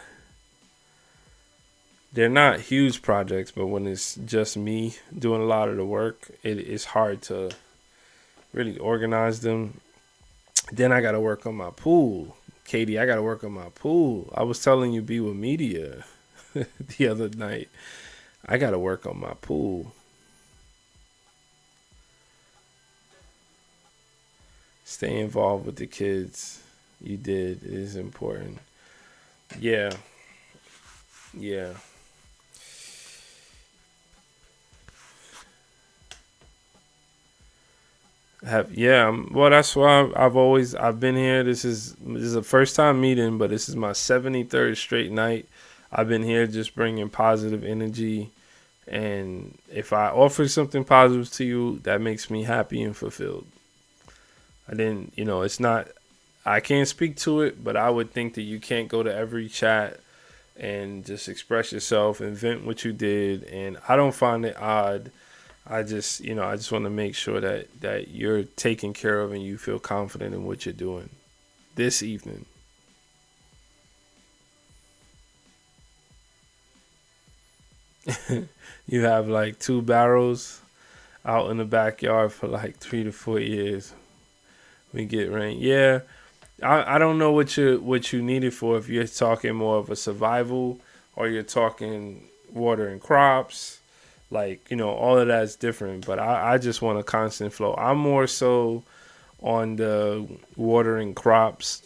They're not huge projects, but when it's just me doing a lot of the work, it's hard to really organize them. Then I got to work on my pool. Katie, I got to work on my pool. I was telling you, be with media the other night. I got to work on my pool. Stay involved with the kids. You did. It is important. Yeah. Well, that's why I've been here. This is a first time meeting, but this is my 73rd straight night. I've been here just bringing positive energy, and if I offer something positive to you, that makes me happy and fulfilled. I didn't, it's not, I can't speak to it, but I would think that you can't go to every chat and just express yourself and vent what you did, and I don't find it odd. I just want to make sure that you're taken care of and you feel confident in what you're doing this evening. You have like 2 barrels out in the backyard for like 3 to 4 years. We get rain. Yeah, I don't know what you need it for. If you're talking more of a survival or you're talking watering crops. Like, all of that's different, but I just want a constant flow. I'm more so on the watering crops.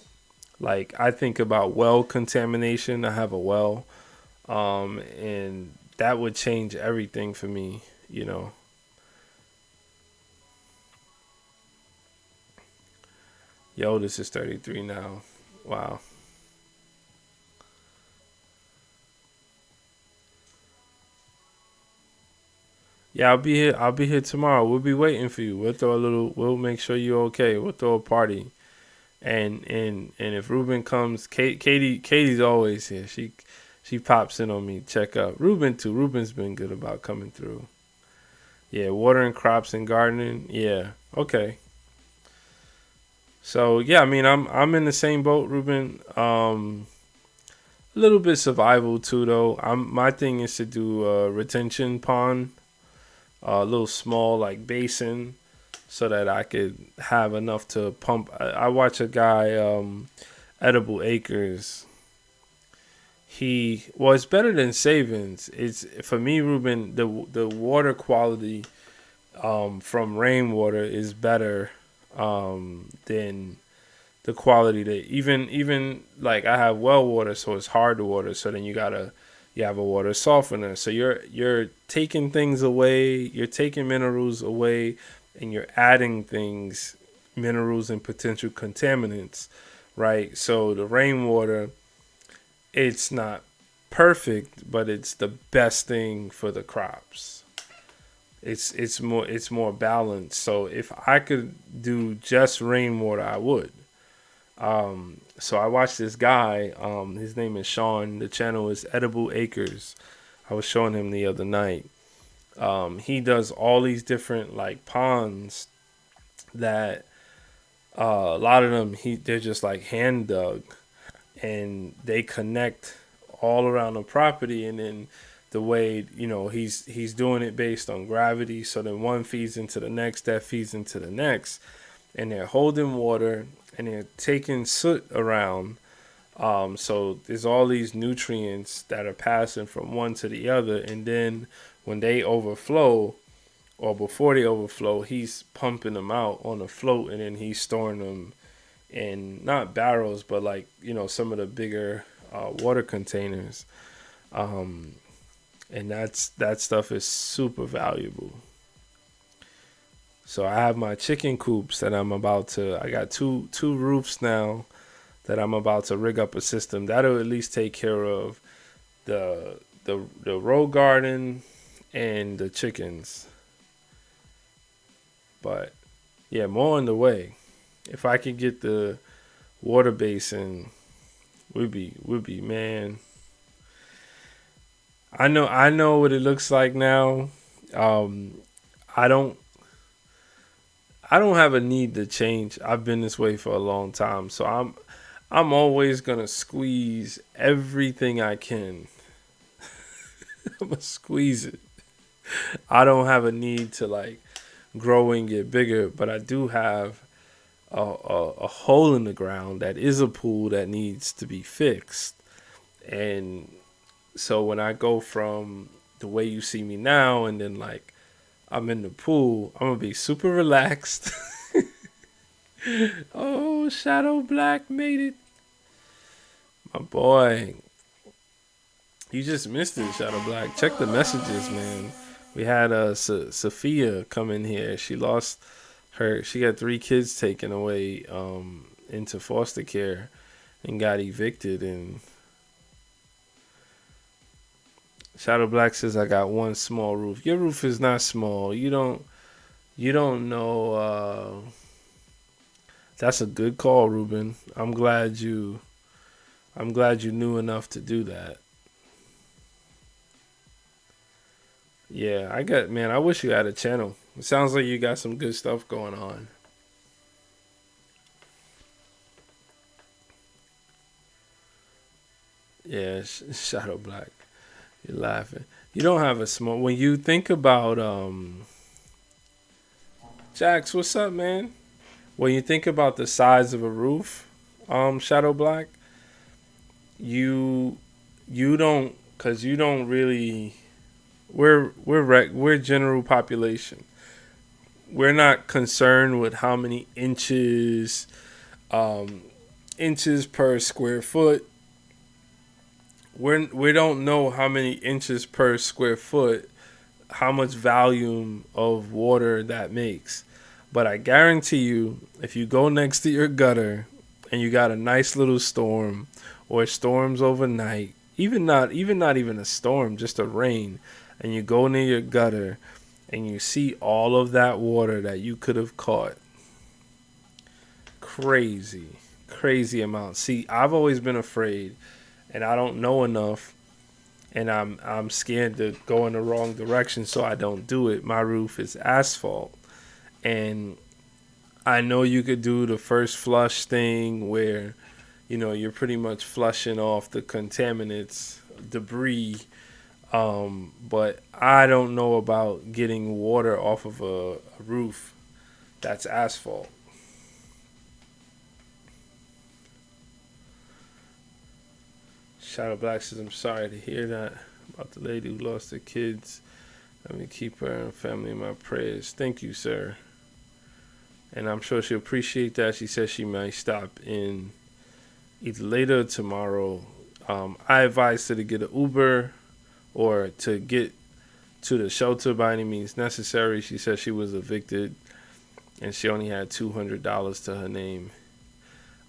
Like, I think about well contamination. I have a well, and that would change everything for me. Yo, this is 33 now. Wow. Yeah, I'll be here. I'll be here tomorrow. We'll be waiting for you. We'll make sure you're okay. We'll throw a party. And if Ruben comes, Katie's always here. She pops in on me, check up. Ruben too. Ruben's been good about coming through. Yeah, watering crops and gardening. Yeah. Okay. So yeah, I mean I'm in the same boat, Ruben. A little bit survival too though. My thing is to do a retention pond, a little small like basin, so that I could have enough to pump. I watch a guy, Edible Acres. It's better than savings. It's for me, Ruben. The water quality from rainwater is better than the quality that even like I have well water, so it's hard to water. So then you gotta You have a water softener. So you're taking things away, you're taking minerals away, and you're adding things, minerals and potential contaminants, right? So the rainwater, it's not perfect, but it's the best thing for the crops. It's more balanced. So if I could do just rainwater, I would. So I watched this guy. His name is Sean. The channel is Edible Acres. I was showing him the other night. He does all these different like ponds that a lot of them they're just like hand dug, and they connect all around the property. And then the way he's doing it based on gravity, so then one feeds into the next, that feeds into the next, and they're holding water and they're taking soot around. So there's all these nutrients that are passing from one to the other, and then when they overflow, or before they overflow, he's pumping them out on a float, and then he's storing them in not barrels, but like some of the bigger water containers. And that stuff is super valuable. So I have my chicken coops that I got two roofs now that I'm about to rig up a system that'll at least take care of the row garden and the chickens. But yeah, more on the way. If I could get the water basin, would be man. I know what it looks like now. I don't have a need to change. I've been this way for a long time, so I'm always gonna squeeze everything I can. I'm gonna squeeze it. I don't have a need to like grow and get bigger, but I do have a hole in the ground that is a pool that needs to be fixed. And so when I go from the way you see me now, and then like I'm in the pool, I'm gonna be super relaxed. Oh, Shadow Black made it. My boy. You just missed it, Shadow Black. Check the messages, man. We had Sophia come in here. She got 3 kids taken away into foster care and got evicted. And Shadow Black says, I got one small roof. Your roof is not small. You don't know. That's a good call, Ruben. I'm glad you knew enough to do that. Yeah, I wish you had a channel. It sounds like you got some good stuff going on. Yeah, Shadow Black. You're laughing. You don't have a small. When you think about Jax, what's up, man? When you think about the size of a roof, Shadow Black, you don't, cause you don't really. We're general population. We're not concerned with how many inches per square foot. We don't know how many inches per square foot, how much volume of water that makes. But I guarantee you, if you go next to your gutter and you got a nice little storm, or storms overnight, not even a storm, just a rain, and you go near your gutter and you see all of that water that you could have caught. Crazy amount. See, I've always been afraid, and I don't know enough, and I'm scared to go in the wrong direction, so I don't do it. My roof is asphalt, and I know you could do the first flush thing where you're pretty much flushing off the contaminants, debris. But I don't know about getting water off of a roof that's asphalt. Shadow Black says, I'm sorry to hear that about the lady who lost her kids. Let me keep her and family in my prayers. Thank you, sir. And I'm sure she'll appreciate that. She says she might stop in either later or tomorrow. I advised her to get an Uber or to get to the shelter by any means necessary. She said she was evicted and she only had $200 to her name.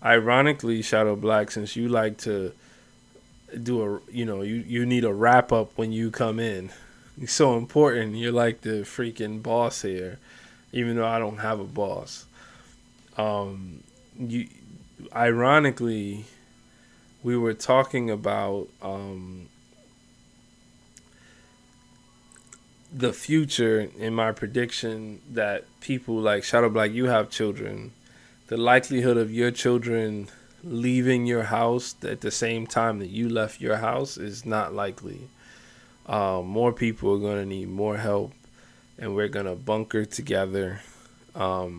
Ironically, Shadow Black, since you like to do you need a wrap up when you come in. It's so important. You're like the freaking boss here, even though I don't have a boss. You, ironically, we were talking about the future in my prediction that people like Shadow Black, you have children. The likelihood of your children leaving your house at the same time that you left your house is not likely. More people are going to need more help, and we're going to bunker together. I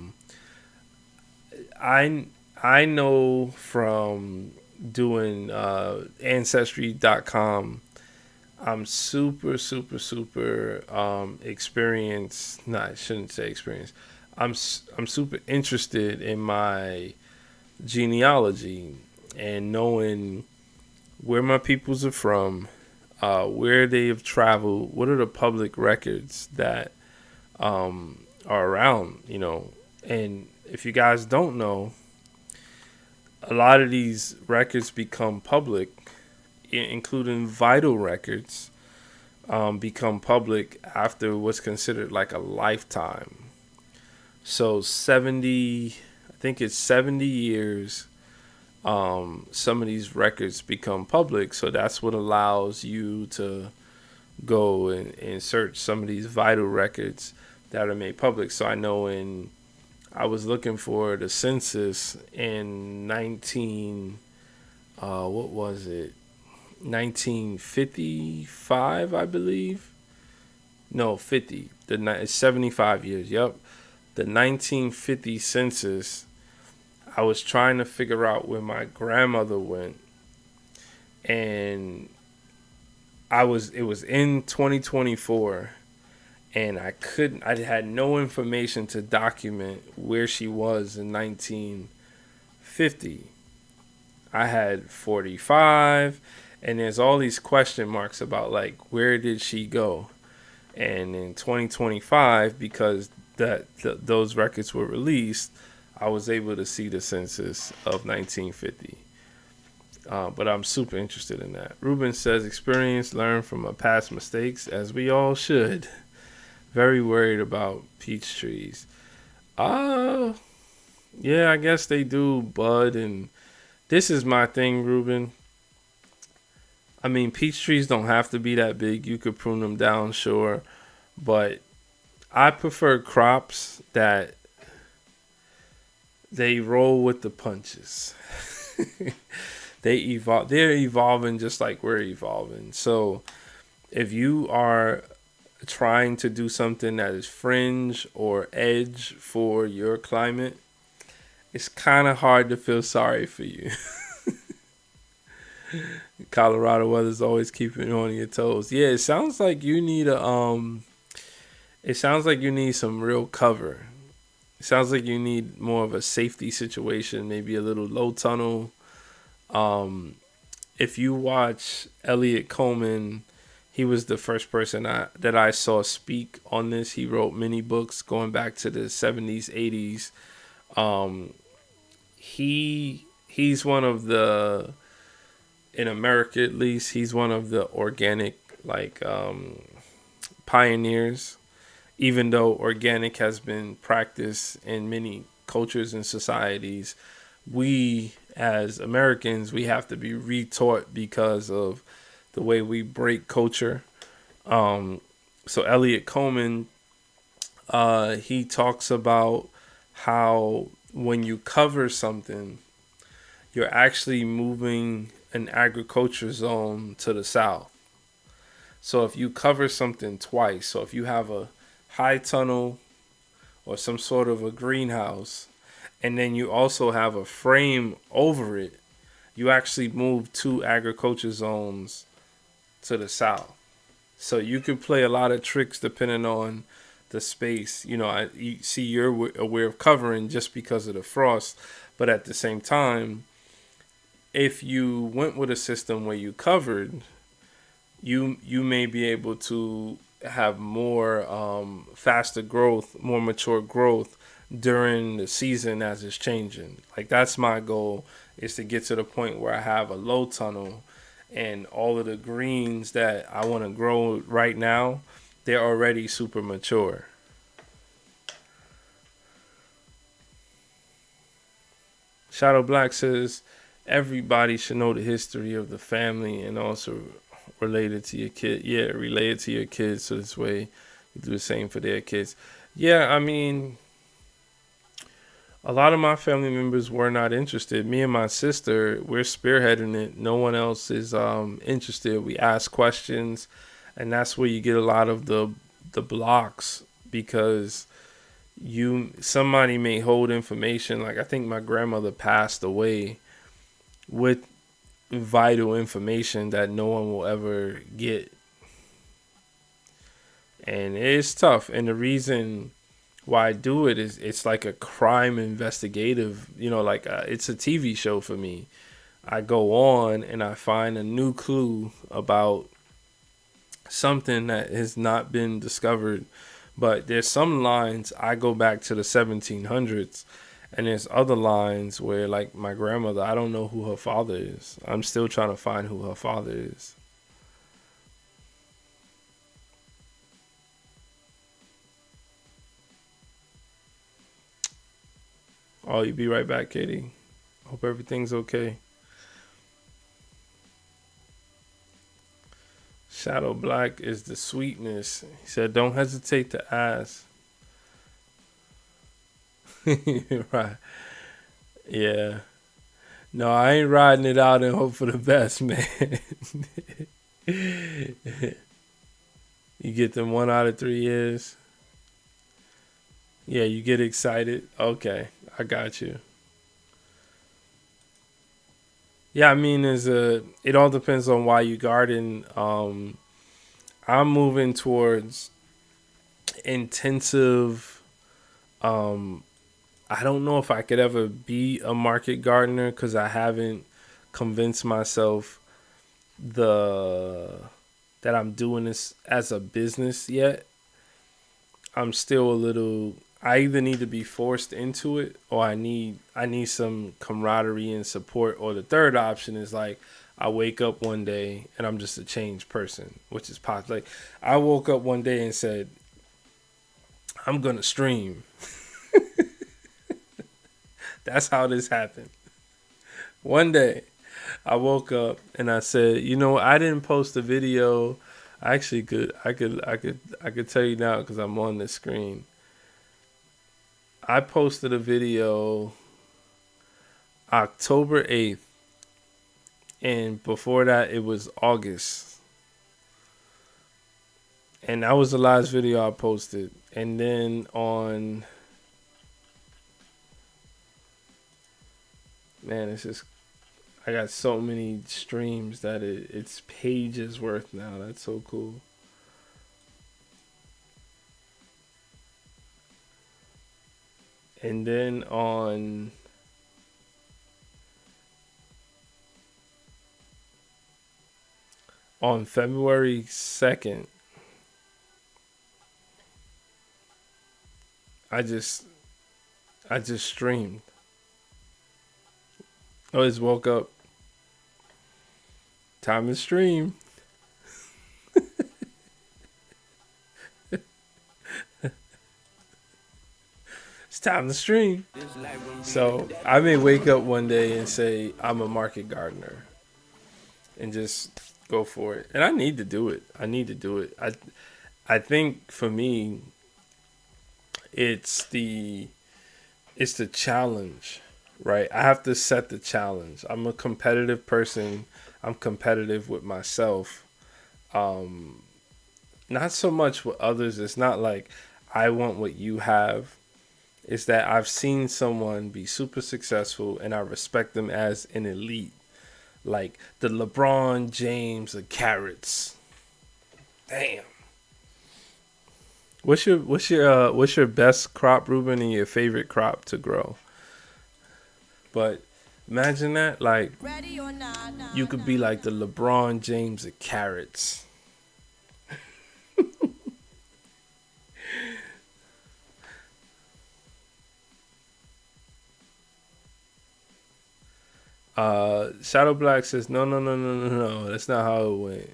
know from doing Ancestry.com, I'm super experienced. No, I shouldn't say experienced. I'm super interested in my genealogy and knowing where my peoples are from, where they have traveled, what are the public records that are around, And if you guys don't know, a lot of these records become public, including vital records, become public after what's considered like a lifetime. So 70, I think it's 70 years, some of these records become public. So that's what allows you to go and search some of these vital records that are made public. So I know I was looking for the census in 1955, I believe. No, 50. It's 75 years. Yep. The 1950 census, I was trying to figure out where my grandmother went. And it was in 2024. And I had no information to document where she was in 1950. I had 45, and there's all these question marks about like, where did she go? And in 2025, because those records were released, I was able to see the census of 1950. But I'm super interested in that. Ruben says, experience, learn from my past mistakes, as we all should. Very worried about peach trees. Yeah, I guess they do bud, and this is my thing, Ruben. I mean, peach trees don't have to be that big. You could prune them down, sure, but I prefer crops that they roll with the punches. They're evolving just like we're evolving. So if you are trying to do something that is fringe or edge for your climate, it's kind of hard to feel sorry for you. Colorado weather's always keeping you on your toes. Yeah, it sounds like you need some real cover. It sounds like you need more of a safety situation, maybe a little low tunnel. If you watch Elliot Coleman, he was the first person that I saw speak on this. He wrote many books going back to the 70s, 80s. He's one of the, in America at least, he's one of the organic pioneers. Even though organic has been practiced in many cultures and societies, we as Americans, we have to be retaught because of the way we break culture. So Elliot Coleman, he talks about how when you cover something, you're actually moving an agriculture zone to the south. So if you cover something twice, so if you have a high tunnel or some sort of a greenhouse, and then you also have a frame over it, you actually move two agriculture zones to the south. So you could play a lot of tricks depending on the space. You see you're aware of covering just because of the frost, but at the same time, if you went with a system where you covered, you may be able to have more faster growth, more mature growth during the season as it's changing. Like that's my goal, is to get to the point where I have a low tunnel and all of the greens that I want to grow right now, they're already super mature. Shadow Black says everybody should know the history of the family and also related to your kid. Yeah, related to your kids, so this way you do the same for their kids. Yeah, I mean, a lot of my family members were not interested. Me and my sister, we're spearheading it. No one else is interested. We ask questions, and that's where you get a lot of the blocks, because somebody may hold information. Like I think my grandmother passed away with vital information that no one will ever get, and it's tough. And the reason why I do it is it's like a crime investigative, like it's a TV show for me. I go on and I find a new clue about something that has not been discovered. But there's some lines I go back to the 1700s, and there's other lines where, like my grandmother, I don't know who her father is. I'm still trying to find who her father is. Oh, you be right back, Katie. Hope everything's okay. Shadow Black is the sweetness. He said, don't hesitate to ask. Right. Yeah. No, I ain't riding it out and hope for the best, man. You get them 1 out of 3 years. Yeah, you get excited. Okay, I got you. Yeah, I mean, it all depends on why you garden. I'm moving towards intensive. I don't know if I could ever be a market gardener because I haven't convinced myself the that I'm doing this as a business yet. I'm still a little. I either need to be forced into it, or I need some camaraderie and support, or the third option is like I wake up one day and I'm just a changed person, which is possible. Like I woke up one day and said, I'm gonna stream. That's how this happened. One day I woke up and I said, I didn't post a video. I actually I could tell you now because I'm on the screen. I posted a video October 8th, and before that it was August. And that was the last video I posted. And then it's just, I got so many streams that it's pages worth now. That's so cool. And then on February 2nd, I just streamed. I just woke up. Time to stream. It's time to stream. So I may wake up one day and say I'm a market gardener and just go for it. And I need to do it. I think for me, it's the challenge, right? I have to set the challenge. I'm a competitive person. I'm competitive with myself. Not so much with others. It's not like I want what you have. It's that I've seen someone be super successful and I respect them as an elite. Like the LeBron James of carrots. Damn. What's your best crop, Ruben, and your favorite crop to grow? But imagine that, like you could be like the LeBron James of carrots. Shadow Black says, no, no, no, no, no, no. That's not how it went.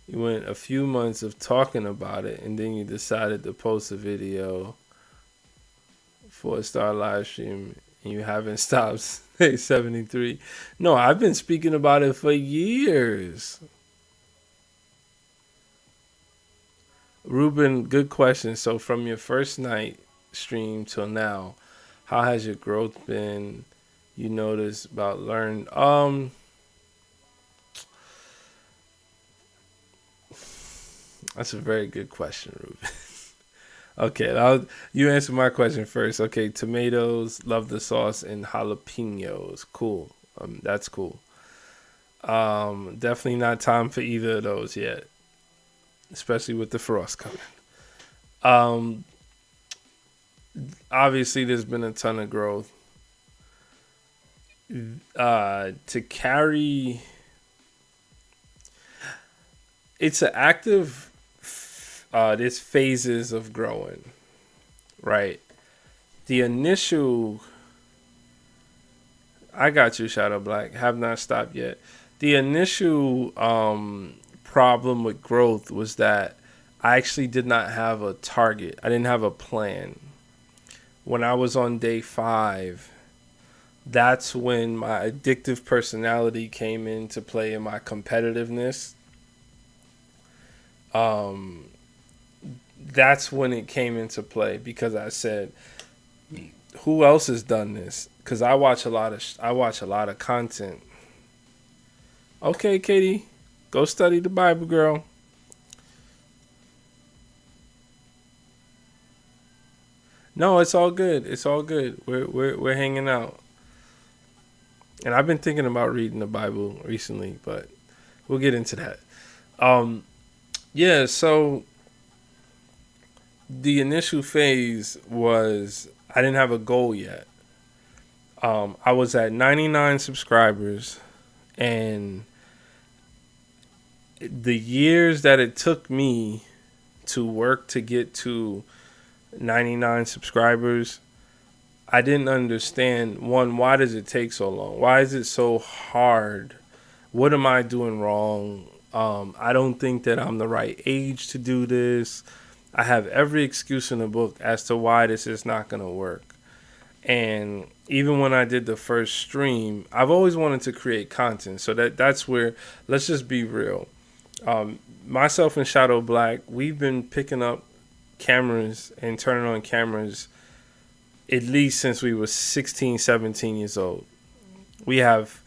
You went a few months of talking about it, and then you decided to post a video for a star live stream, and you haven't stopped. Day 73. No, I've been speaking about it for years. Ruben, good question. So from your first night stream till now, how has your growth been? You notice about learn. That's a very good question, Ruben. Okay, you answer my question first. Okay, tomatoes, love the sauce, and jalapenos. Cool. That's cool. Definitely not time for either of those yet, especially with the frost coming. Um, Obviously, there's been a ton of growth. To carry, it's an active. There's phases of growing, right? The initial, I got you, Shadow Black. Have not stopped yet. The initial problem with growth was that I actually did not have a target. I didn't have a plan. When I was on day 5, that's when my addictive personality came into play in my competitiveness. That's when it came into play because I said, "Who else has done this?" Because I watch a lot of content. Okay, Katie, go study the Bible, girl. No, it's all good. It's all good. We're hanging out. And I've been thinking about reading the Bible recently, but we'll get into that. Yeah, so the initial phase was I didn't have a goal yet. I was at 99 subscribers, and the years that it took me to work to get to 99 subscribers, I didn't understand. One, why does it take so long? Why is it so hard? What am I doing wrong? I don't think that I'm the right age to do this. I have every excuse in the book as to why this is not going to work. And even when I did the first stream, I've always wanted to create content. So that's where, let's just be real. Myself and Shadow Black, we've been picking up cameras and turning on cameras at least since we were 16, 17 years old. We have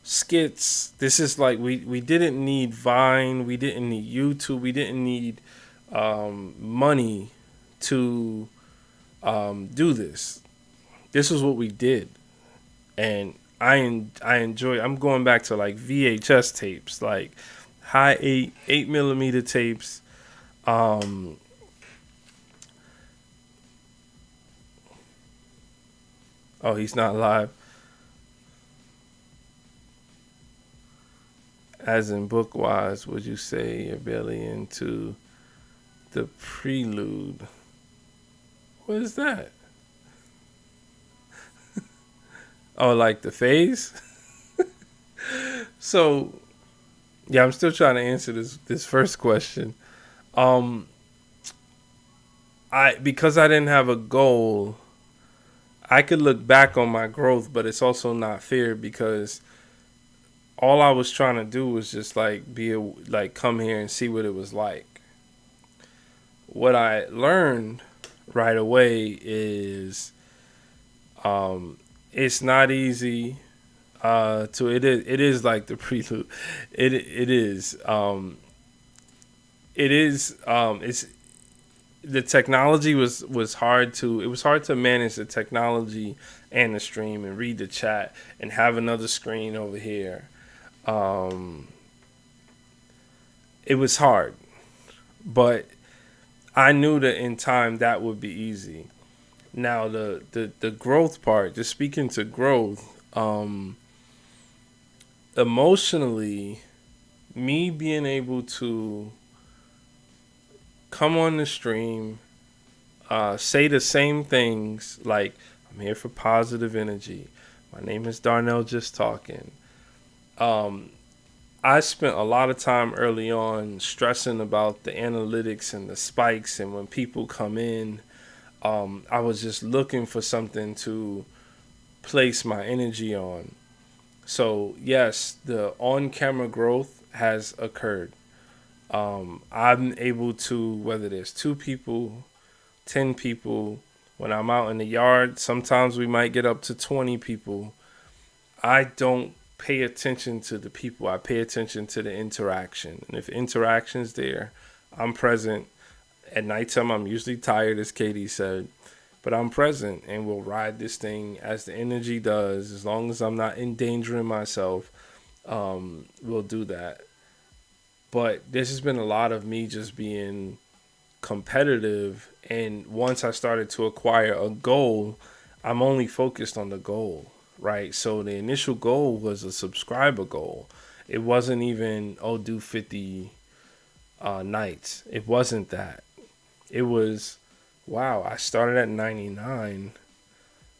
skits. This is like we didn't need Vine. We didn't need YouTube. We didn't need money to do this. This is what we did. And I enjoy. I'm going back to like VHS tapes, like high 8mm tapes. Oh, he's not live. As in book wise, would you say you're barely into the prelude? What is that? Oh, like the phase? So, yeah, I'm still trying to answer this first question. Because I didn't have a goal, I could look back on my growth, but it's also not fair because all I was trying to do was just like come here and see what it was like. What I learned right away is it's not easy it is like the prelude. It is it's the technology was hard to it was hard to manage the technology and the stream and read the chat and have another screen over here. It was hard, but I knew that in time that would be easy. Now the growth part, just speaking to growth, emotionally, me being able to come on the stream, say the same things like I'm here for positive energy. My name is Darnell, just talking. Um, I spent a lot of time early on stressing about the analytics and the spikes, and when people come in, I was just looking for something to place my energy on. So, yes, the on camera growth has occurred. I'm able to, whether there's two people, 10 people, when I'm out in the yard, sometimes we might get up to 20 people. I don't pay attention to the people. I pay attention to the interaction. And if interaction's there, I'm present. At nighttime, I'm usually tired, as Katie said, but I'm present and we'll ride this thing as the energy does. As long as I'm not endangering myself, we'll do that. But this has been a lot of me just being competitive. And once I started to acquire a goal, I'm only focused on the goal, right? So the initial goal was a subscriber goal. It wasn't even, oh, do 50 nights. It wasn't that. It was, wow, I started at 99.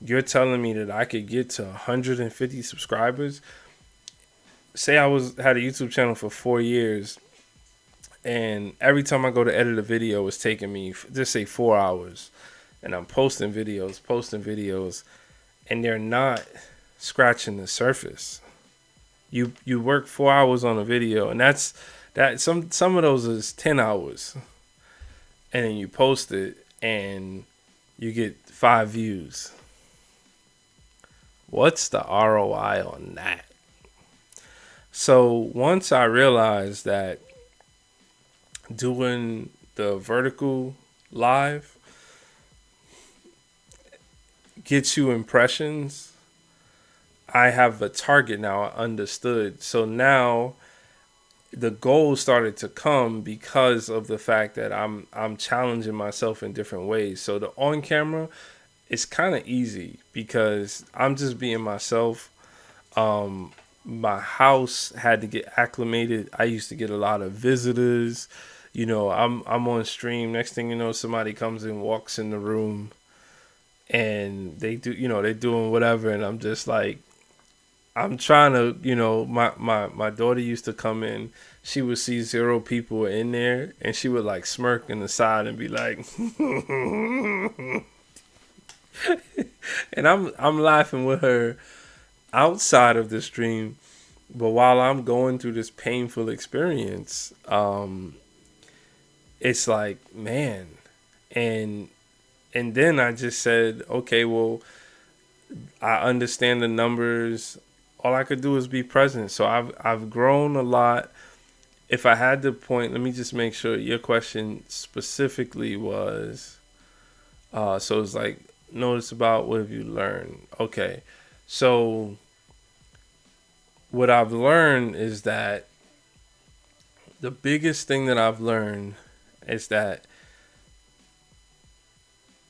You're telling me that I could get to 150 subscribers? Say I had a YouTube channel for 4 years, and every time I go to edit a video, it's taking me, just say 4 hours. And I'm posting videos, and they're not scratching the surface. You work 4 hours on a video, and that's that. Some of those is 10 hours, and then you post it, and you get 5 views. What's the ROI on that? So once I realized that doing the vertical live gets you impressions, I have a target now. I understood. So now the goal started to come because of the fact that I'm challenging myself in different ways. So the on camera, it's kind of easy because I'm just being myself. My house had to get acclimated. I used to get a lot of visitors. You know, I'm on stream. Next thing you know, somebody comes in, walks in the room, and they do, they're doing whatever, and I'm just like, I'm trying to, my daughter used to come in. She would see 0 people in there, and she would like smirk in the side and be like, and I'm laughing with her outside of the stream, but while I'm going through this painful experience, it's like, man, and then I just said, okay, well, I understand the numbers. All I could do is be present. So I've grown a lot. If I had to point, let me just make sure your question specifically was, so it's like, notice about what have you learned? Okay. So what I've learned is that the biggest thing that I've learned is that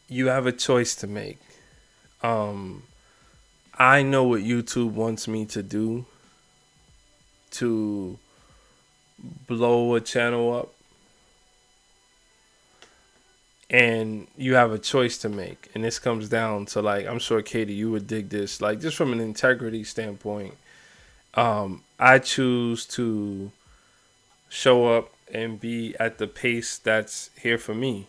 you have a choice to make. I know what YouTube wants me to do to blow a channel up. And you have a choice to make. And this comes down to, like, I'm sure, Katie, you would dig this. Like, just from an integrity standpoint, I choose to show up and be at the pace that's here for me.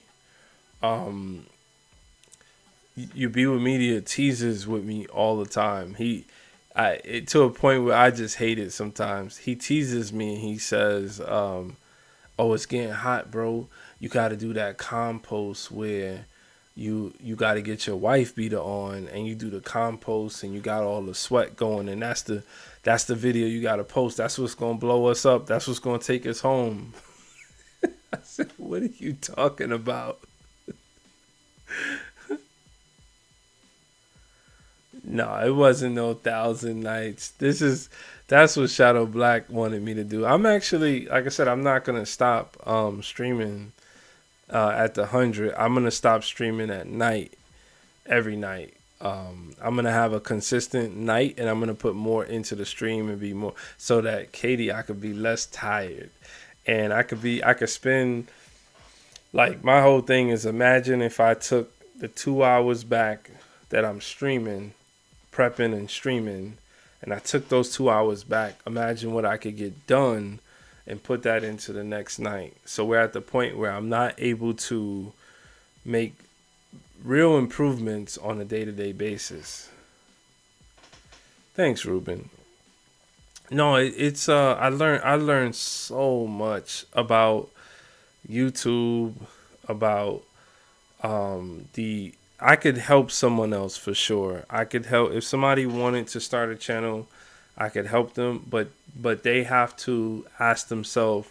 You Be With Media teases with me all the time. To a point where I just hate it sometimes. He teases me and he says, oh, it's getting hot, bro. You got to do that compost where you got to get your wife beater on and you do the compost and you got all the sweat going, and that's the video you got to post. That's what's going to blow us up. That's what's going to take us home. I said, what are you talking about? No, it wasn't no 1,000 nights. That's what Shadow Black wanted me to do. I'm actually, like I said, I'm not gonna stop streaming at the 100. I'm gonna stop streaming at night, every night. I'm gonna have a consistent night, and I'm gonna put more into the stream and be more, so that Katie, I could be less tired, and I could spend, like, my whole thing is, imagine if I took the 2 hours back that I'm streaming prepping and streaming, and I took those 2 hours back, imagine what I could get done and put that into the next night. So we're at the point where I'm not able to make real improvements on a day-to-day basis. Thanks, Ruben. No, it's I learned so much about YouTube, about the I could help someone else for sure. I could help if somebody wanted to start a channel, I could help them, but they have to ask themselves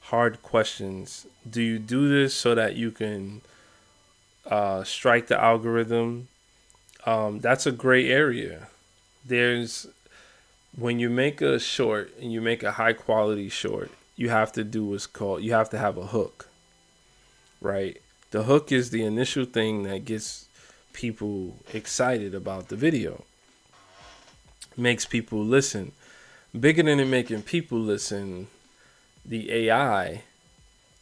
hard questions. Do you do this so that you can strike the algorithm? That's a gray area. There's when you make a short and you make a high quality short, you have to do what's called you have to have a hook, right? The hook is the initial thing that gets people excited about the video, makes people listen. Bigger than it making people listen, the AI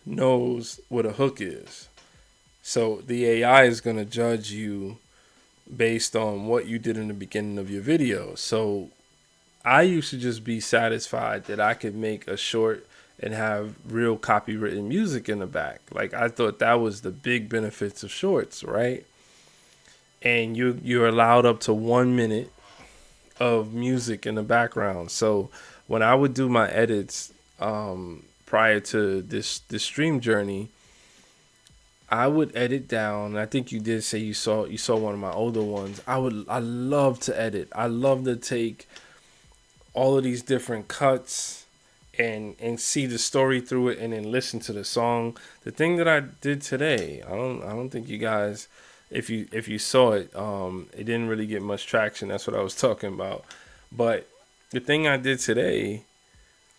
knows what a hook is. So the AI is going to judge you based on what you did in the beginning of your video. So I used to just be satisfied that I could make a short and have real copywritten music in the back. Like I thought that was the big benefits of shorts, right? And you're allowed up to 1 minute of music in the background. So when I would do my edits prior to this stream journey, I would edit down. I think you did say you saw one of my older ones. I love to edit. I love to take all of these different cuts and see the story through it and then listen to the song. The thing that I did today, I don't think you guys, if you saw it, it didn't really get much traction. That's what I was talking about. But the thing I did today,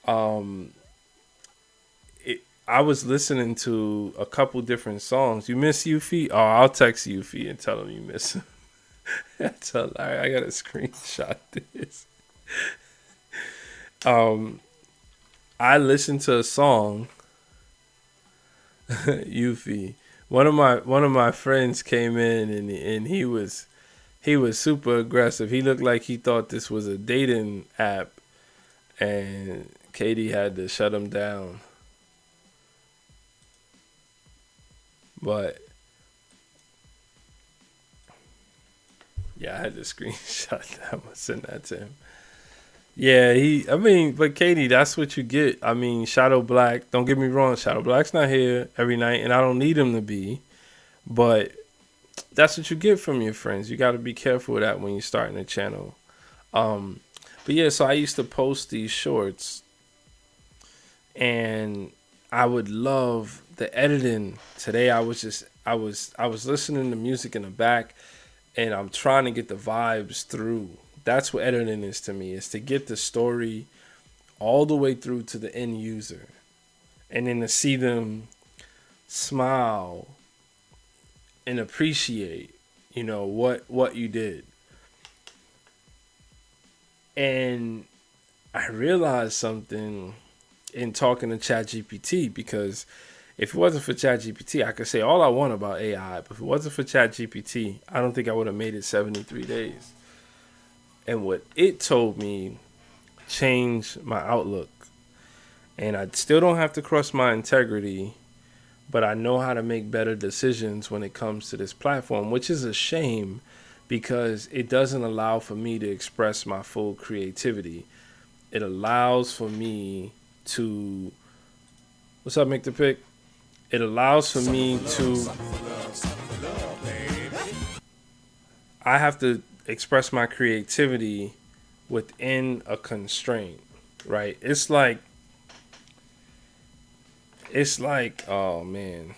I was listening to a couple different songs. You miss Yuffie? Oh, I'll text Yuffie and tell him you miss him. I gotta screenshot this. I listened to a song, Yuffie. One of my friends came in and he was super aggressive. He looked like he thought this was a dating app, and Katie had to shut him down. But yeah, I had to screenshot that. I'm gonna send that to him. Yeah, but Katie, that's what you get. I mean, Shadow Black, don't get me wrong, Shadow Black's not here every night, and I don't need him to be. But that's what you get from your friends. You got to be careful with that when you're starting a channel. But yeah, so I used to post these shorts, and I would love the editing. Today I was listening to music in the back, and I'm trying to get the vibes through. That's what editing is to me, is to get the story all the way through to the end user, and then to see them smile and appreciate, what you did. And I realized something in talking to ChatGPT, because if it wasn't for ChatGPT, I could say all I want about AI, but if it wasn't for ChatGPT, I don't think I would have made it 73 days. And what it told me changed my outlook. And I still don't have to cross my integrity, but I know how to make better decisions when it comes to this platform, which is a shame because it doesn't allow for me to express my full creativity. It allows for me to... What's up, Make the Pick? It allows for me to... I have to express my creativity within a constraint, right? It's like, oh man.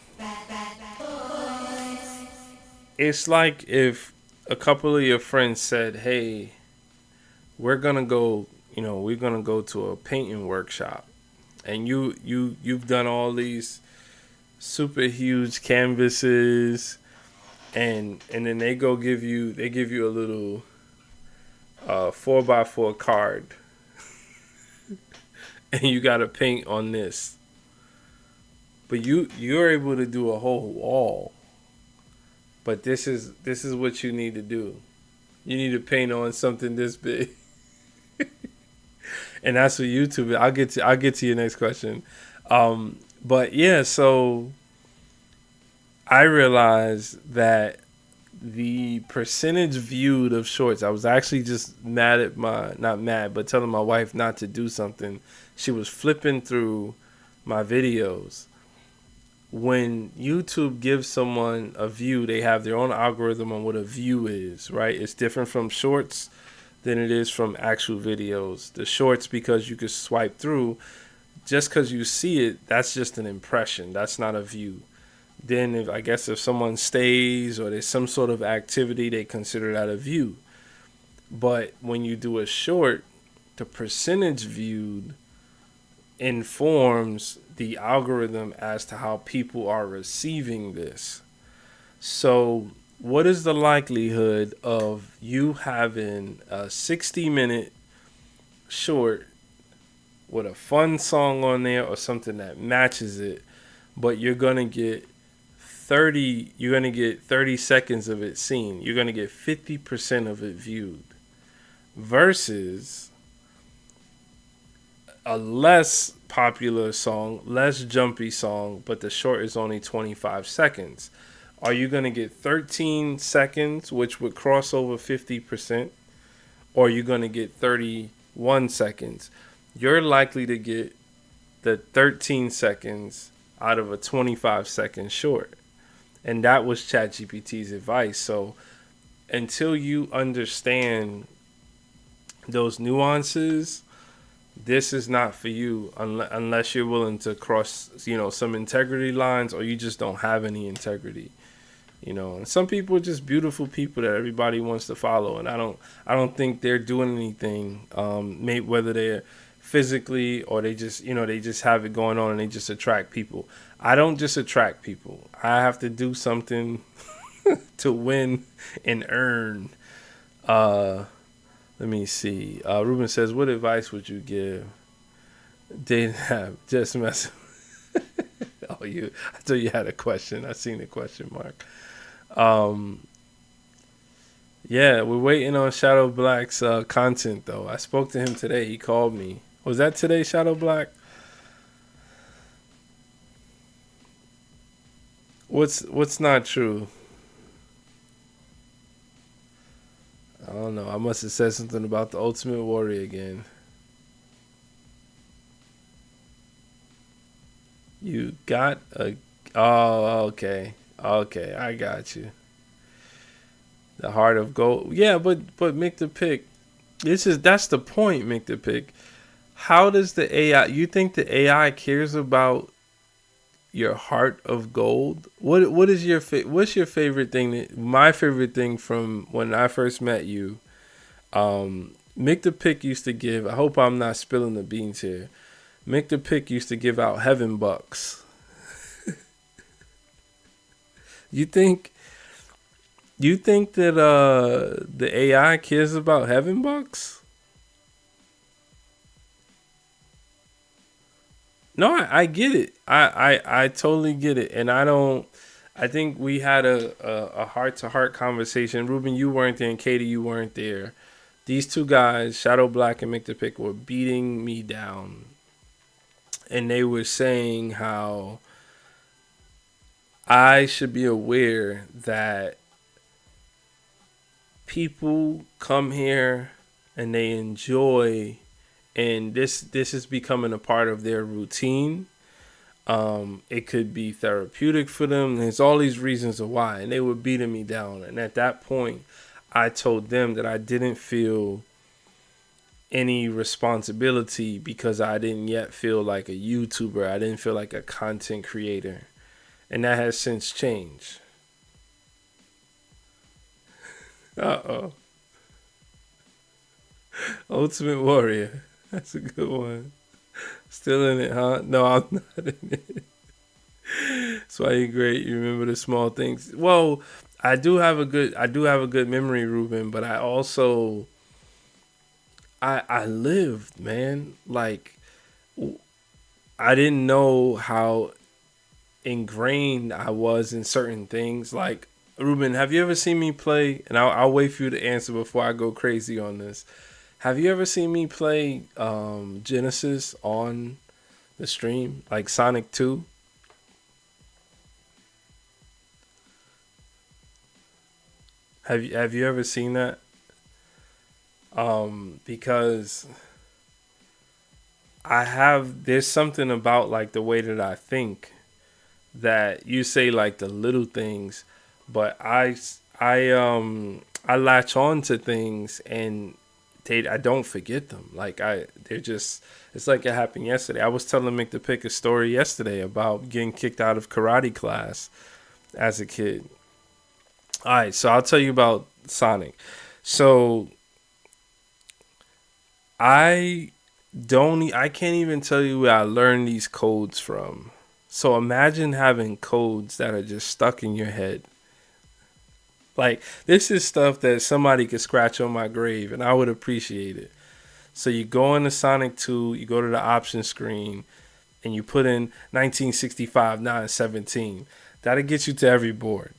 It's like if a couple of your friends said, hey, we're gonna go to a painting workshop, and you've done all these super huge canvases, and then they give you a little 4x4 card and you gotta paint on this, but you're able to do a whole wall, but this is what you need to do. You need to paint on something this big. And that's what YouTube is. I'll get to your next question. But yeah, so I realized that the percentage viewed of shorts, I was actually just mad at not mad, but telling my wife not to do something. She was flipping through my videos. When YouTube gives someone a view, they have their own algorithm on what a view is, right? It's different from shorts than it is from actual videos. The shorts, because you can swipe through, just because you see it, that's just an impression. That's not a view. Then if someone stays or there's some sort of activity, they consider that a view. But when you do a short, the percentage viewed informs the algorithm as to how people are receiving this. So what is the likelihood of you having a 60-minute short with a fun song on there or something that matches it, but you're going to get 30 seconds of it seen. You're going to get 50% of it viewed versus a less popular song, less jumpy song, but the short is only 25 seconds. Are you going to get 13 seconds, which would cross over 50%, or are you going to get 31 seconds? You're likely to get the 13 seconds out of a 25-second short. And that was ChatGPT's advice. So until you understand those nuances, this is not for you unless you're willing to cross, some integrity lines, or you just don't have any integrity. And some people are just beautiful people that everybody wants to follow, and I don't think they're doing anything, maybe whether they're physically or they just have it going on and they just attract people. I don't just attract people. I have to do something to win and earn. Let me see. Ruben says, what advice would you give? Didn't have just messing. I thought you had a question. I seen the question mark. Yeah, we're waiting on Shadow Black's content though. I spoke to him today. He called me. Was that today, Shadow Black? What's not true? I don't know. I must have said something about the Ultimate Warrior again. You got a... Oh, okay. Okay, I got you. The Heart of Gold. Yeah, but Mick the Pick. That's the point, Mick the Pick. How does the AI... You think the AI cares about your heart of gold? What is what's your favorite thing? My favorite thing from when I first met you, Mick the Pick used to give. I hope I'm not spilling the beans here. Mick the Pick used to give out heaven bucks. You think that the AI cares about heaven bucks? No, I get it. I totally get it. And I think we had a heart-to-heart conversation. Ruben, you weren't there, and Katie, you weren't there. These two guys, Shadow Black and Mick the Pick, were beating me down. And they were saying how I should be aware that people come here and they enjoy, and this is becoming a part of their routine. It could be therapeutic for them. There's all these reasons of why, and they were beating me down. And at that point, I told them that I didn't feel any responsibility because I didn't yet feel like a YouTuber. I didn't feel like a content creator, and that has since changed. Uh-oh. Ultimate Warrior. That's a good one. Still in it, huh? No, I'm not in it. That's why you're great. You remember the small things. Well, I do have a good memory, Ruben, but I also I lived, man. Like, I didn't know how ingrained I was in certain things. Like, Ruben, have you ever seen me play? And I'll wait for you to answer before I go crazy on this. Have you ever seen me play Genesis on the stream, like Sonic 2? Have you ever seen that? Because there's something about like the way that I think that you say like the little things, but I latch on to things and I don't forget them. Like they're just, it's like it happened yesterday. I was telling Mick to pick a story yesterday about getting kicked out of karate class as a kid. All right, so I'll tell you about Sonic. So I I can't even tell you where I learned these codes from. So imagine having codes that are just stuck in your head. Like this is stuff that somebody could scratch on my grave and I would appreciate it. So you go into Sonic 2, you go to the option screen and you put in 1965 917. That'll get you to every board.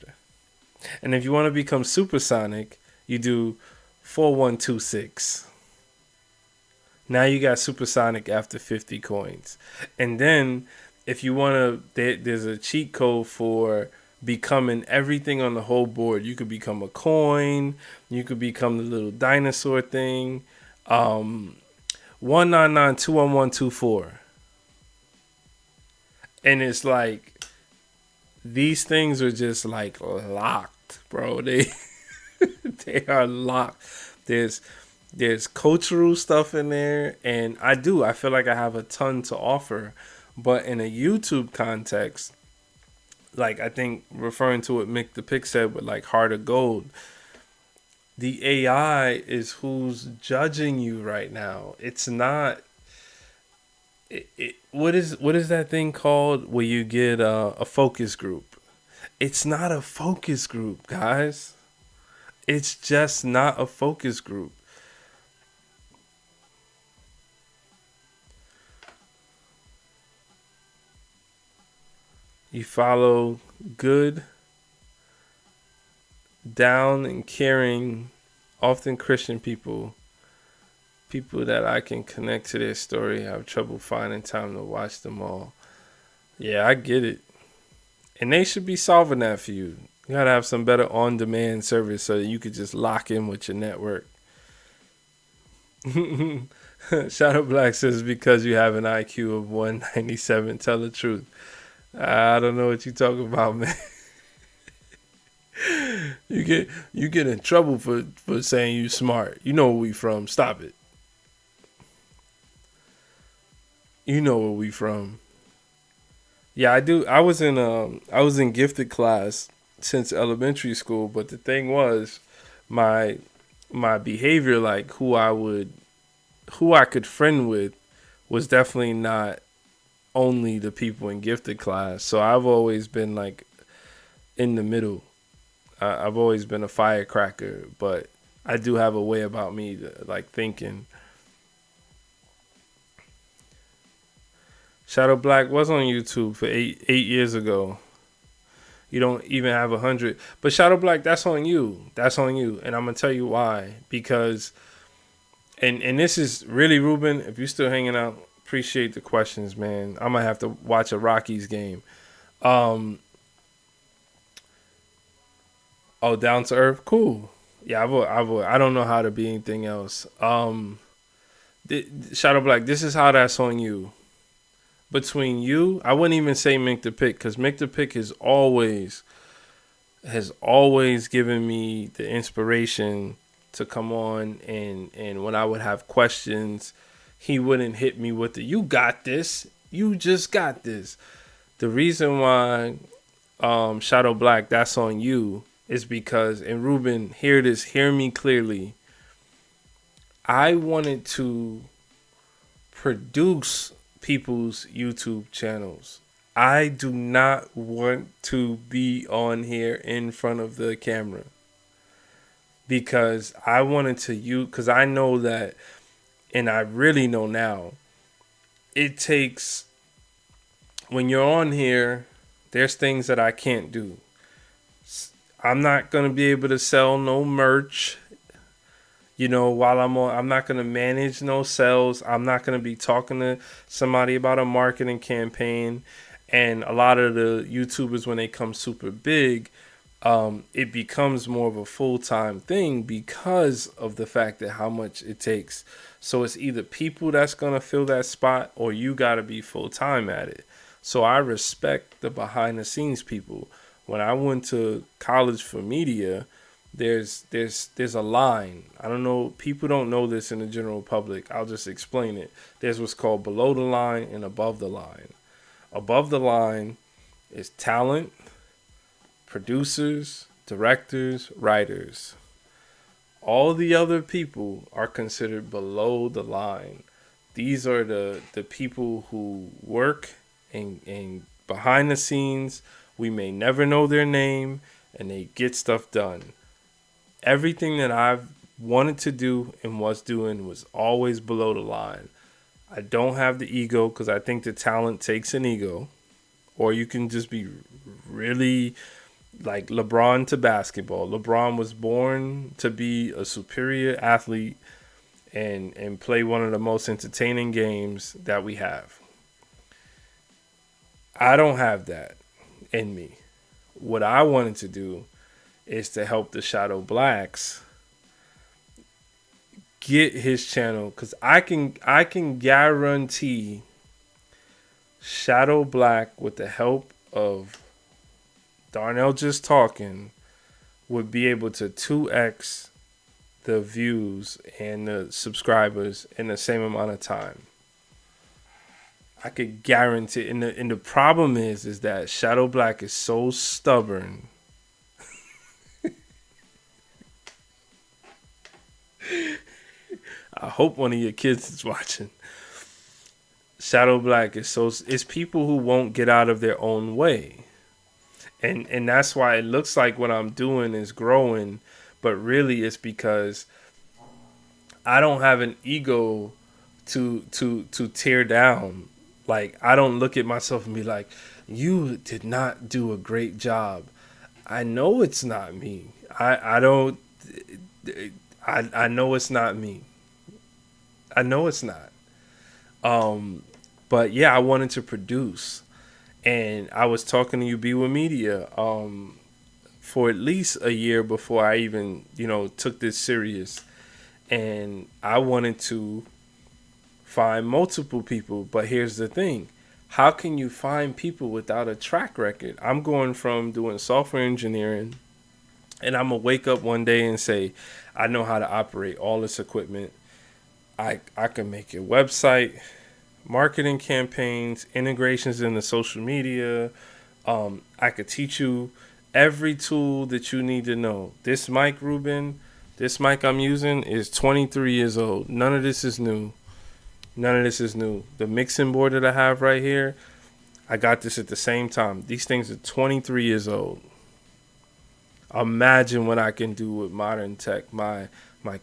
And if you want to become supersonic, you do 4126. Now you got supersonic after 50 coins. And then if you want to, there's a cheat code for becoming everything on the whole board. You could become a coin. You could become the little dinosaur thing. 199211124. And it's like, these things are just like locked, bro. They are locked. There's cultural stuff in there, and I feel like I have a ton to offer, but in a YouTube context, like I think referring to what Mick the Pick said with like Heart of Gold, the AI is who's judging you right now. It's not. What is that thing called where you get a focus group? It's not a focus group, guys. It's just not a focus group. You follow good, down, and caring, often Christian people that I can connect to their story. I have trouble finding time to watch them all. Yeah, I get it. And they should be solving that for you. You gotta have some better on-demand service so that you could just lock in with your network. Shadow Black says because you have an IQ of 197. Tell the truth. I don't know what you talking about, man. You get in trouble for saying you smart. You know where we from. Stop it. You know where we from. Yeah, I do. I was in gifted class since elementary school, but the thing was my behavior, like who I could friend with, was definitely not only the people in gifted class. So I've always been like in the middle. I've always been a firecracker, but I do have a way about me to, like, thinking. Shadow Black was on YouTube for eight years ago. You don't even have 100. But Shadow Black, that's on you. That's on you. And I'm going to tell you why. Because, and this is really, Ruben, if you're still hanging out, appreciate the questions, man. I might have to watch a Rockies game. Oh, down to earth? Cool. Yeah, I will. I don't know how to be anything else. Shadow Black, this is how that's on you. Between you, I wouldn't even say Mick the Pick, because Mick the Pick has always given me the inspiration to come on, and when I would have questions, he wouldn't hit me with the "you got this, you just got this." The reason why Shadow Black, that's on you, is because, and Ruben, hear me clearly, I wanted to produce people's YouTube channels. I do not want to be on here in front of the camera, because I wanted to because I know that, and I really know now, it takes, when you're on here, there's things that I can't do. I'm not gonna be able to sell no merch. While I'm not gonna manage no sales. I'm not gonna be talking to somebody about a marketing campaign. And a lot of the YouTubers, when they come super big, it becomes more of a full-time thing because of the fact that how much it takes. So it's either people that's gonna fill that spot, or you gotta be full-time at it. So I respect the behind-the-scenes people. When I went to college for media, there's a line. I don't know, people don't know this in the general public. I'll just explain it. There's what's called below the line and above the line. Above the line is talent, producers, directors, writers. All the other people are considered below the line. These are the people who work and behind the scenes. We may never know their name, and they get stuff done. Everything that I've wanted to do and was doing was always below the line. I don't have the ego because I think the talent takes an ego. Or you can just be really like LeBron to basketball. LeBron was born to be a superior athlete and play one of the most entertaining games that we have. I don't have that in me. What I wanted to do is to help the Shadow Blacks get his channel, because I can guarantee Shadow Black, with the help of Darnell just talking, would be able to 2x the views and the subscribers in the same amount of time. I could guarantee. And the problem is that Shadow Black is so stubborn. I hope one of your kids is watching. Shadow Black is it's people who won't get out of their own way. And that's why it looks like what I'm doing is growing, but really it's because I don't have an ego to tear down. Like, I don't look at myself and be like, you did not do a great job. I know it's not me. I don't. I know it's not me. I know it's not. But yeah, I wanted to produce, and I was talking to UB with Media for at least a year before I even took this serious, and I wanted to find multiple people. But here's the thing: how can you find people without a track record? I'm going from doing software engineering, and I'm gonna wake up one day and say, I know how to operate all this equipment. I can make your website, marketing campaigns, integrations into social media. I could teach you every tool that you need to know. This mic, Ruben, this mic I'm using is 23 years old. None of this is new. None of this is new. The mixing board that I have right here, I got this at the same time. These things are 23 years old. Imagine what I can do with modern tech. My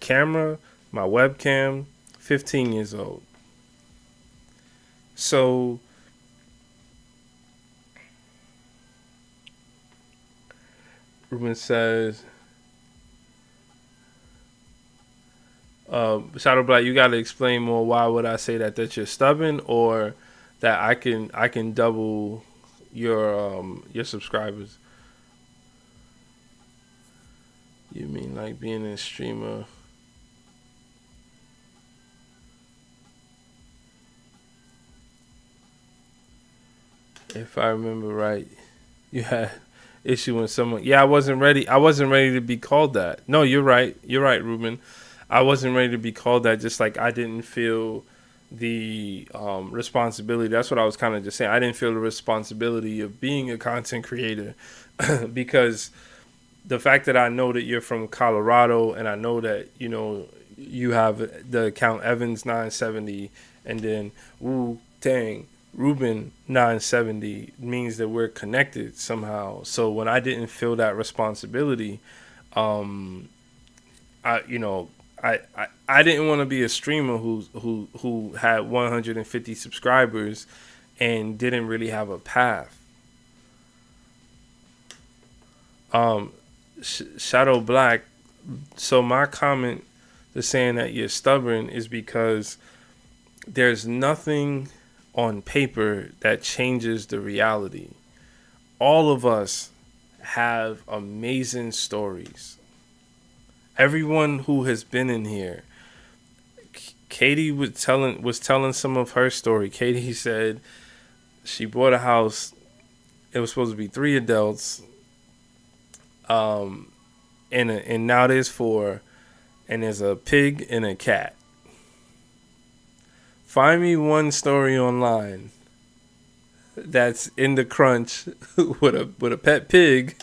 camera, my webcam, 15 years old. So Ruben says, Shadow Black, you got to explain more. Why would I say that you're stubborn, or that I can double your subscribers? You mean like being a streamer? If I remember right, you had issue with someone. Yeah, I wasn't ready. I wasn't ready to be called that. No, you're right. You're right, Ruben. I wasn't ready to be called that. Just like I didn't feel the responsibility. That's what I was kind of just saying. I didn't feel the responsibility of being a content creator because the fact that I know that you're from Colorado, and I know that you have the account Evans 970 and then Wu Tang Ruben 970 means that we're connected somehow. So when I didn't feel that responsibility, I didn't want to be a streamer who had 150 subscribers and didn't really have a path. Shadow Black. So my comment to saying that you're stubborn is because there's nothing on paper that changes the reality. All of us have amazing stories. Everyone who has been in here, Katie was telling some of her story. Katie said she bought a house. It was supposed to be 3 adults, um, and now there's 4, and there's a pig and a cat. Find me one story online that's in the crunch with a pet pig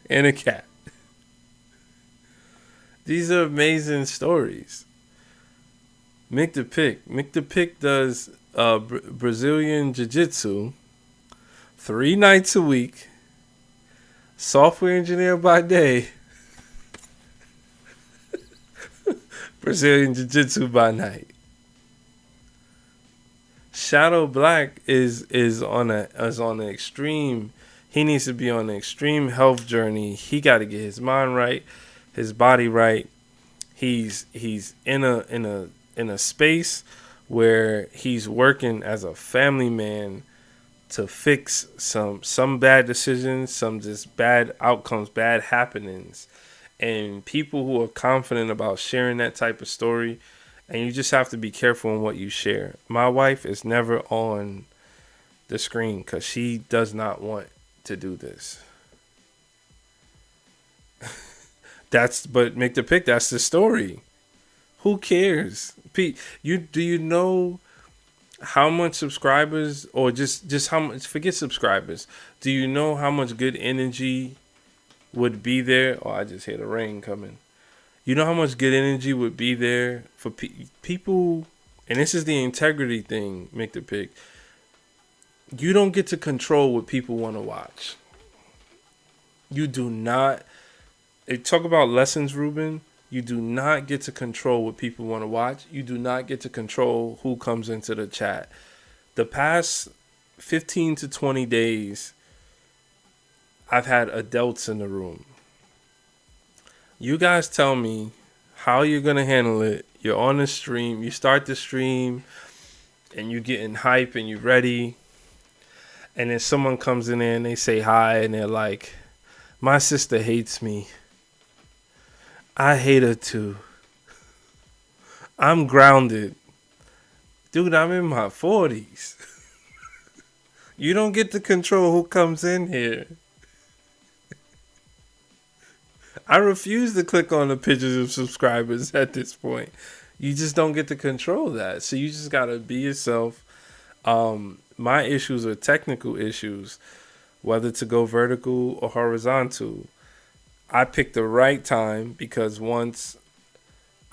and a cat. These are amazing stories. Mick the Pick does Brazilian Jiu Jitsu 3 nights a week. Software engineer by day. Brazilian Jiu Jitsu by night. Shadow Black is on an extreme. He needs to be on an extreme health journey. He got to get his mind right, his body right. He's in a space where he's working as a family man to fix some bad decisions, some just bad outcomes, bad happenings. And people who are confident about sharing that type of story, and you just have to be careful in what you share. My wife is never on the screen because she does not want to do this. But make the pick. That's the story. Who cares, Pete? Do you know how much subscribers, or just how much? Forget subscribers. Do you know how much good energy would be there? Oh, I just hear the rain coming. You know how much good energy would be there for people, and this is the integrity thing, make the pick. You don't get to control what people want to watch. You do not. Talk about lessons, Ruben. You do not get to control what people want to watch. You do not get to control who comes into the chat. The past 15 to 20 days, I've had adults in the room. You guys tell me how you're going to handle it. You're on the stream. You start the stream and you're getting hype and you're ready. And then someone comes in there and they say hi and they're like, my sister hates me. I hate her too. I'm grounded. Dude, I'm in my 40s. You don't get to control who comes in here. I refuse to click on the pictures of subscribers at this point. You just don't get to control that. So you just got to be yourself. My issues are technical issues, whether to go vertical or horizontal. I picked the right time because once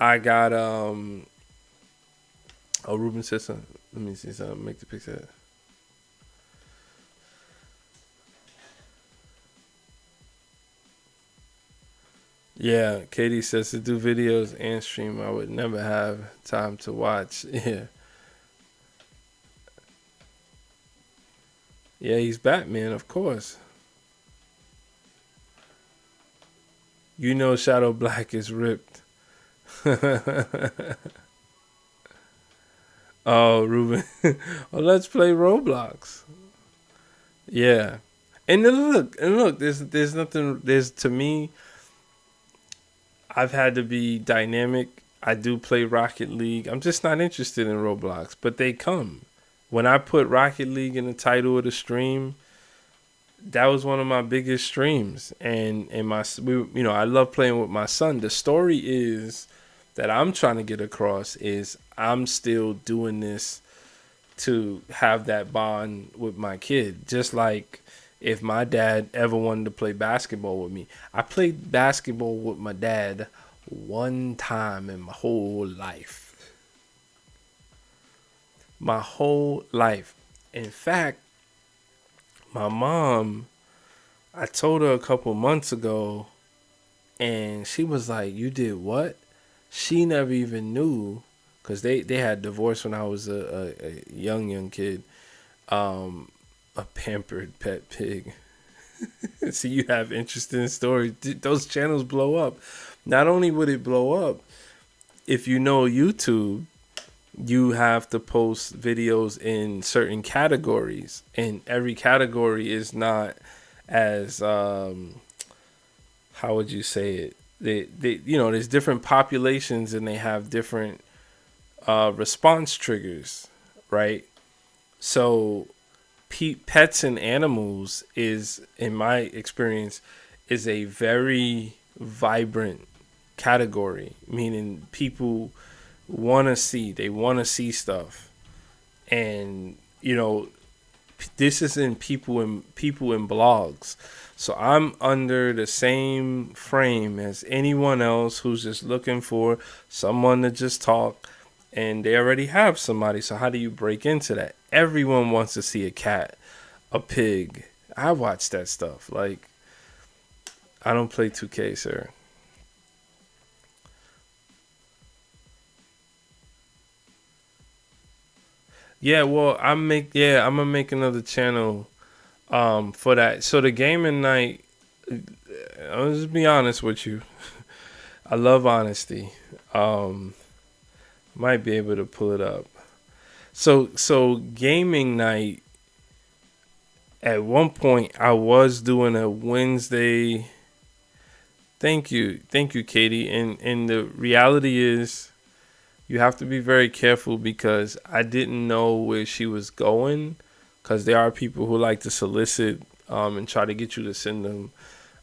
I got Ruben said something. Let me see something. Make the picture. Yeah, Katie says to do videos and stream, I would never have time to watch. Yeah. Yeah, he's Batman, of course. You know Shadow Black is ripped. Oh, Ruben. Well, let's play Roblox. Yeah. And then look, there's nothing, to me, I've had to be dynamic. I do play Rocket League. I'm just not interested in Roblox, but they come. When I put Rocket League in the title of the stream, that was one of my biggest streams. And I love playing with my son. The story is that I'm trying to get across is I'm still doing this to have that bond with my kid. Just like if my dad ever wanted to play basketball with me. I played basketball with my dad one time in my whole life. My whole life. In fact, my mom, I told her a couple months ago, and she was like, you did what? She never even knew, because they had divorced when I was a young kid. A pampered pet pig. See, you have interesting stories. Those channels blow up. Not only would it blow up, if you know YouTube, you have to post videos in certain categories, and every category is not as how would you say it? There's different populations, and they have different response triggers, right? So pets and animals is, in my experience, is a very vibrant category, meaning people they want to see stuff. And this is in people in blogs. So I'm under the same frame as anyone else who's just looking for someone to just talk, and they already have somebody. So how do you break into that? Everyone wants to see a cat, a pig. I watch that stuff. Like, I don't play 2K, sir. Yeah, well, I'm gonna make another channel for that. So the gaming night, I'll just be honest with you. I love honesty. Um might be able to pull it up. So gaming night, at one point I was doing a Wednesday. Thank you, Katie. And the reality is, you have to be very careful, because I didn't know where she was going. Because there are people who like to solicit and try to get you to send them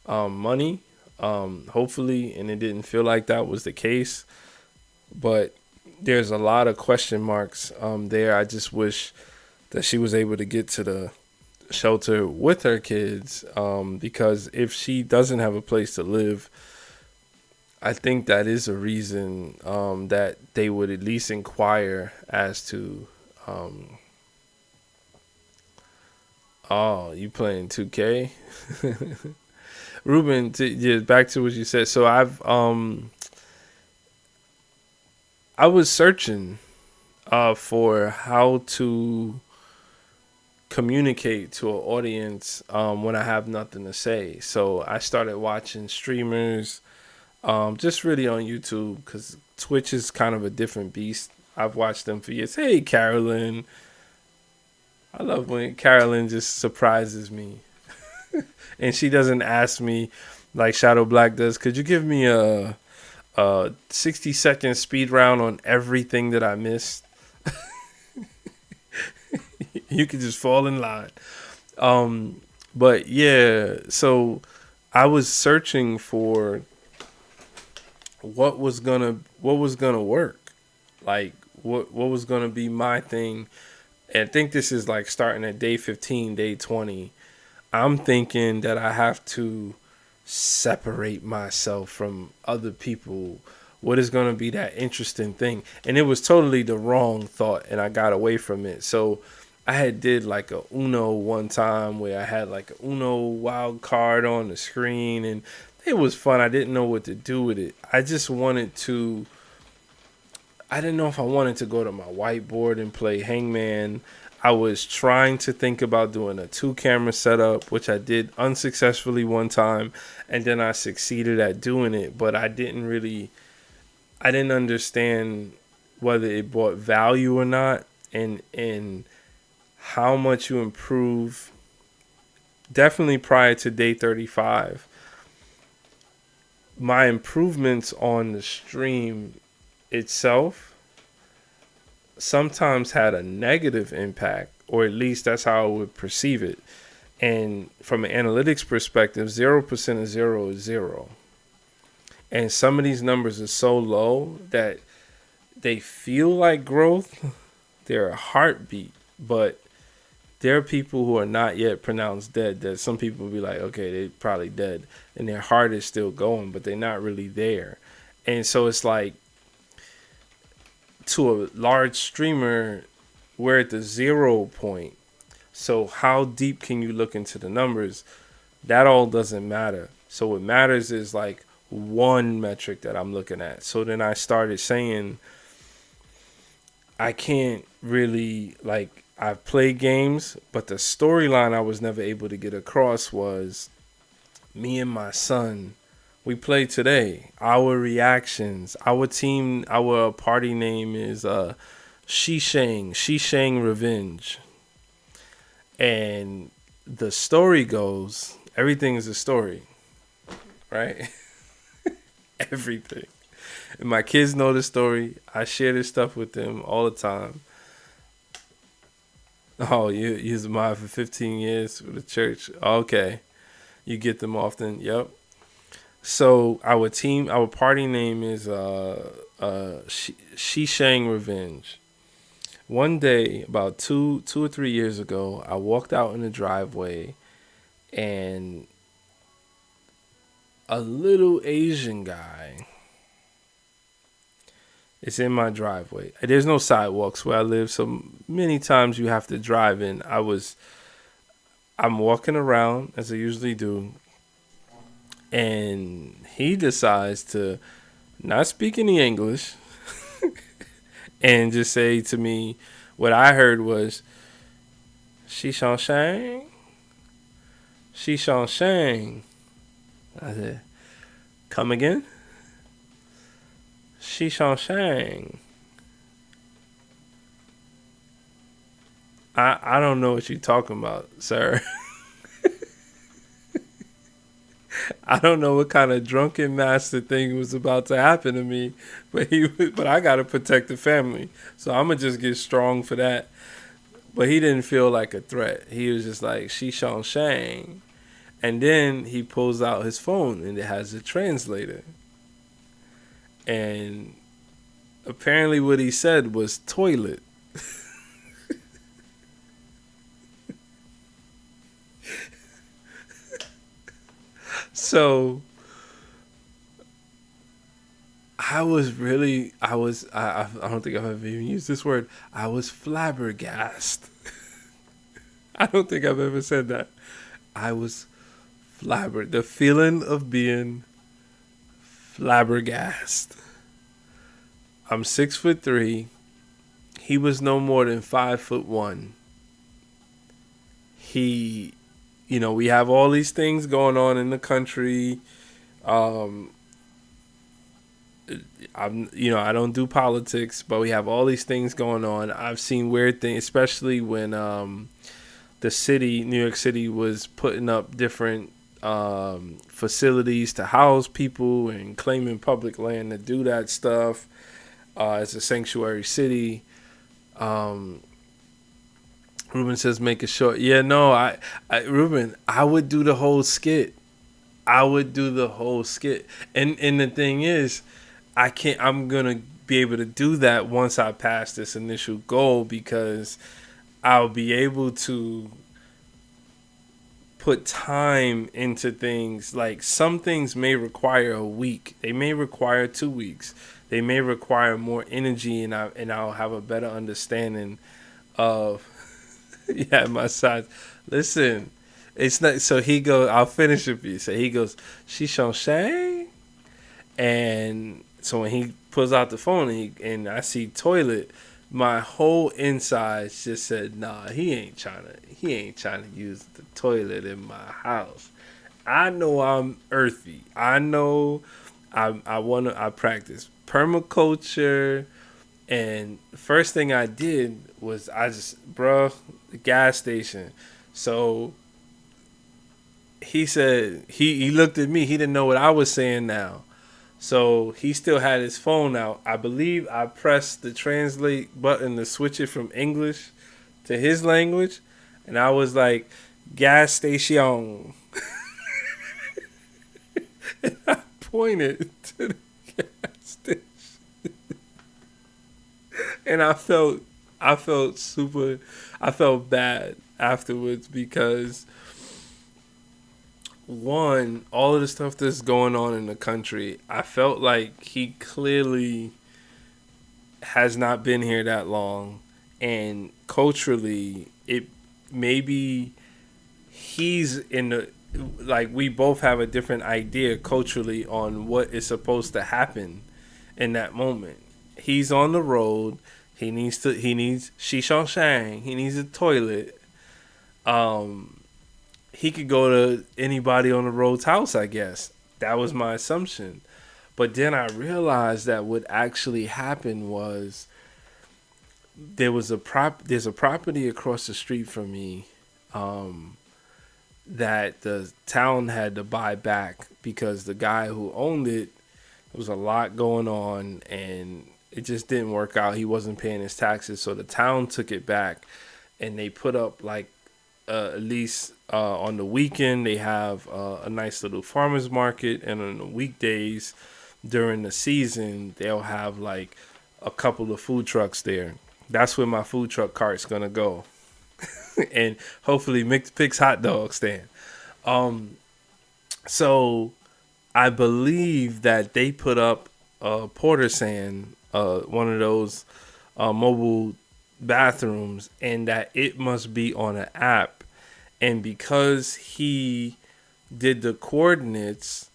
money. Hopefully, and it didn't feel like that was the case. But there's a lot of question marks there. I just wish that she was able to get to the shelter with her kids, because if she doesn't have a place to live, I think that is a reason that they would at least inquire as to, oh, you playing 2K? Ruben, yeah, back to what you said. So I was searching for how to communicate to an audience when I have nothing to say. So I started watching streamers, just really on YouTube, because Twitch is kind of a different beast. I've watched them for years. Hey, Carolyn. I love when Carolyn just surprises me. And she doesn't ask me like Shadow Black does, could you give me a 60-second speed round on everything that I missed? You could just fall in line. But yeah, so I was searching for what was gonna work, like what was gonna be my thing. And I think this is like starting at day 15, day 20. I'm thinking that I have to separate myself from other people. What is going to be that interesting thing? And it was totally the wrong thought, and I got away from it. So I had did like a Uno one time, where I had like a Uno wild card on the screen, and it was fun. I didn't know what to do with it. I didn't know if I wanted to go to my whiteboard and play Hangman. I was trying to think about doing a 2-camera setup, which I did unsuccessfully one time, and then I succeeded at doing it, but I didn't understand whether it brought value or not, and how much you improve. Definitely prior to day 35, my improvements on the stream itself sometimes had a negative impact, or at least that's how I would perceive it. And from an analytics perspective, 0% of 0 is 0. And some of these numbers are so low that they feel like growth. They're a heartbeat, but there are people who are not yet pronounced dead, that some people will be like, okay, they're probably dead, and their heart is still going, but they're not really there. And so it's like, to a large streamer, we're at the 0 point. So how deep can you look into the numbers? That all doesn't matter. So what matters is like one metric that I'm looking at. So then I started saying, I can't really like I've played games, but the storyline I was never able to get across was me and my son. We played today. Our reactions, our team, our party name is Shishang Revenge. And the story goes, everything is a story, right? Everything. And my kids know the story. I share this stuff with them all the time. Oh, you was a mod for 15 years for the church. Okay. You get them often. Yep. So our party name is Shishang Revenge. One day, about two or 3 years ago, I walked out in the driveway, and a little Asian guy is in my driveway. There's no sidewalks where I live, so many times you have to drive in. I'm walking around as I usually do, and he decides to not speak any English and just say to me, what I heard was, "She shang shang, she shang shang." I said, "Come again?" "She shang shang." I don't know what you're talking about, sir. I don't know what kind of drunken master thing was about to happen to me, but I gotta protect the family, so I'm gonna just get strong for that. But he didn't feel like a threat. He was just like, "She shang shang," and then he pulls out his phone and it has a translator, and apparently what he said was toilet. So I don't think I've ever even used this word. I was flabbergasted. I don't think I've ever said that. I was flabbergasted. The feeling of being flabbergasted. I'm 6'3". He was no more than 5'1". He, we have all these things going on in the country. I don't do politics, but we have all these things going on. I've seen weird things, especially when New York City, was putting up different facilities to house people and claiming public land to do that stuff. It's a sanctuary city. Ruben says, make it short. Yeah, no, Ruben, I would do the whole skit. And the thing is, I'm going to be able to do that once I pass this initial goal, because I'll be able to put time into things. Like, some things may require a week. They may require 2 weeks. They may require more energy, and I'll have a better understanding of yeah, my side. Listen, it's not. So he goes. I'll finish it for you. So he goes, "She shang shang," and so when he pulls out the phone and I see toilet, my whole insides just said, "Nah, he ain't trying to use the toilet in my house." I know I'm earthy. I know I practice permaculture. And the first thing I did was the gas station. So he said, he looked at me. He didn't know what I was saying now. So he still had his phone out. I believe I pressed the translate button to switch it from English to his language. And I was like, gas station. And I pointed to the gas station. And I felt bad afterwards, because one, all of the stuff that's going on in the country, I felt like he clearly has not been here that long, and culturally it maybe he's in the, like, we both have a different idea culturally on what is supposed to happen in that moment. He's on the road. He needs Shishon Shang. He needs a toilet. Um, he could go to anybody on the road's house, I guess. That was my assumption. But then I realized that what actually happened was there's a property across the street from me um, that the town had to buy back because the guy who owned it, there was a lot going on and it just didn't work out. He wasn't paying his taxes, so the town took it back and they put up like at least on the weekend they have a nice little farmers market, and on the weekdays during the season they'll have like a couple of food trucks there. That's where my food truck cart's gonna go, and hopefully Mixed Picks hot dog stand. Um, so I believe that they put up a porter sand, one of those mobile bathrooms, and that it must be on an app. And because he did the coordinates,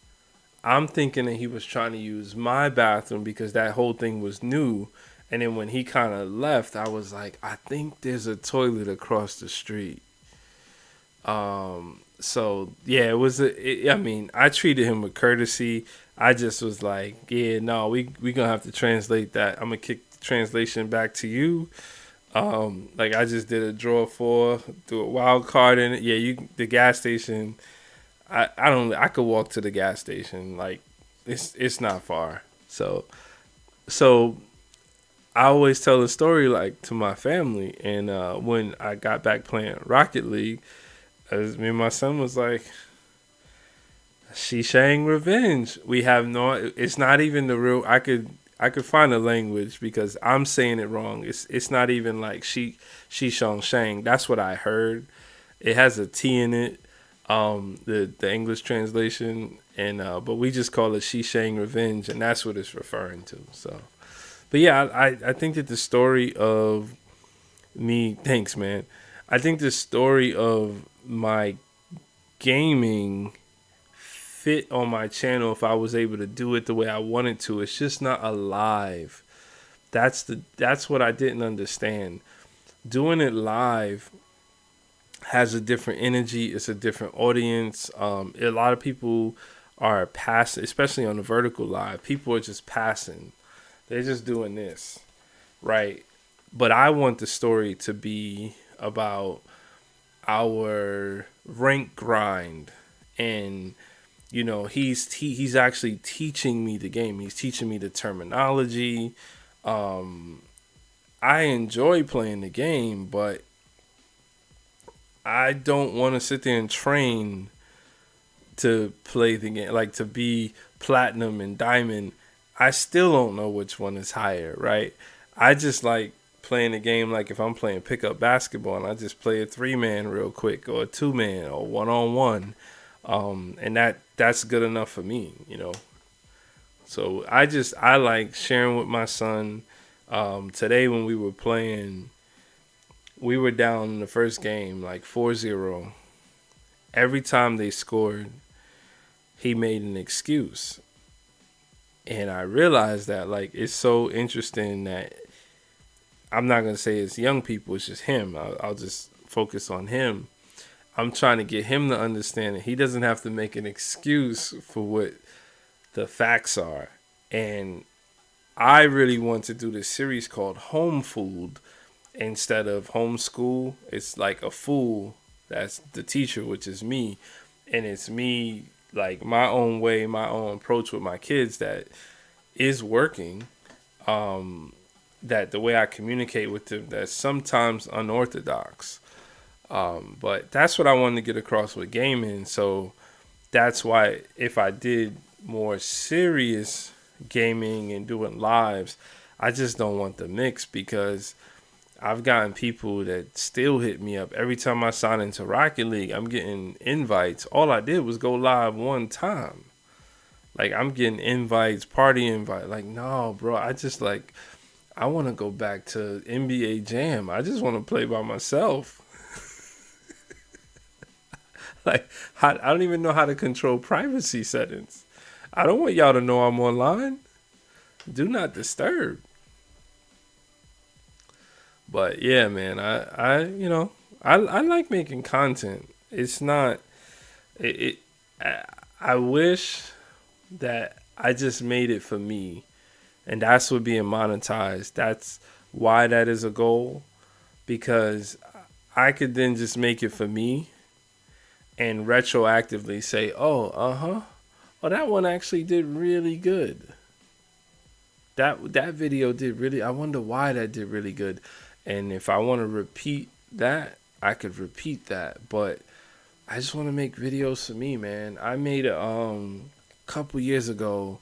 I'm thinking that he was trying to use my bathroom because that whole thing was new. And then when he kind of left, I was like, I think there's a toilet across the street. So yeah, I mean, I treated him with courtesy. I just was like, yeah, no, we gonna have to translate that. I'm gonna kick the translation back to you. Like I just did a draw for, threw a wild card in it. Yeah, the gas station. I could walk to the gas station. Like it's not far. So I always tell a story like to my family. And when I got back playing Rocket League, as me and my son was like, Shishang revenge. We have no. It's not even the real. I could find a language because I'm saying it wrong. It's not even like Shishang Shang. That's what I heard. It has a T in it. The English translation, and but we just call it Shishang revenge, and that's what it's referring to. So, but yeah, I think that the story of me. Thanks, man. I think the story of my gaming fit on my channel if I was able to do it the way I wanted to. It's just not alive. That's what I didn't understand. Doing it live has a different energy. It's a different audience. A lot of people are passing, especially on the vertical live. People are just passing. They're just doing this, right? But I want the story to be about our rank grind, and he's actually teaching me the game. He's teaching me the terminology. I enjoy playing the game, but I don't want to sit there and train to play the game, like to be platinum and diamond. I still don't know which one is higher, right? I just like playing the game like if I'm playing pickup basketball and I just play a 3-man real quick or a 2-man or 1-on-1. And that's good enough for me, So I like sharing with my son. Today when we were playing, we were down in the first game like 4-0. Every time they scored, he made an excuse. And I realized that like it's so interesting that I'm not going to say it's young people, it's just him. I'll just focus on him. I'm trying to get him to understand that he doesn't have to make an excuse for what the facts are. And I really want to do this series called Home Food instead of Homeschool. It's like a fool, that's the teacher, which is me. And it's me, like my own way, my own approach with my kids that is working. That the way I communicate with them, that's sometimes unorthodox. But that's what I wanted to get across with gaming. So that's why if I did more serious gaming and doing lives, I just don't want the mix, because I've gotten people that still hit me up. Every time I sign into Rocket League, I'm getting invites. All I did was go live one time. Like I'm getting invites, party invite. Like, no, bro, I want to go back to NBA Jam. I just want to play by myself. Like, I don't even know how to control privacy settings. I don't want y'all to know I'm online. Do not disturb. But yeah, man, I like making content. It's not it. I, I wish that I just made it for me, and that's what being monetized. That's why that is a goal, because I could then just make it for me and retroactively say, "Oh, oh, that one actually did really good. That video did really. I wonder why that did really good." And if I want to repeat that, I could repeat that. But I just want to make videos for me, man. I made a couple years ago.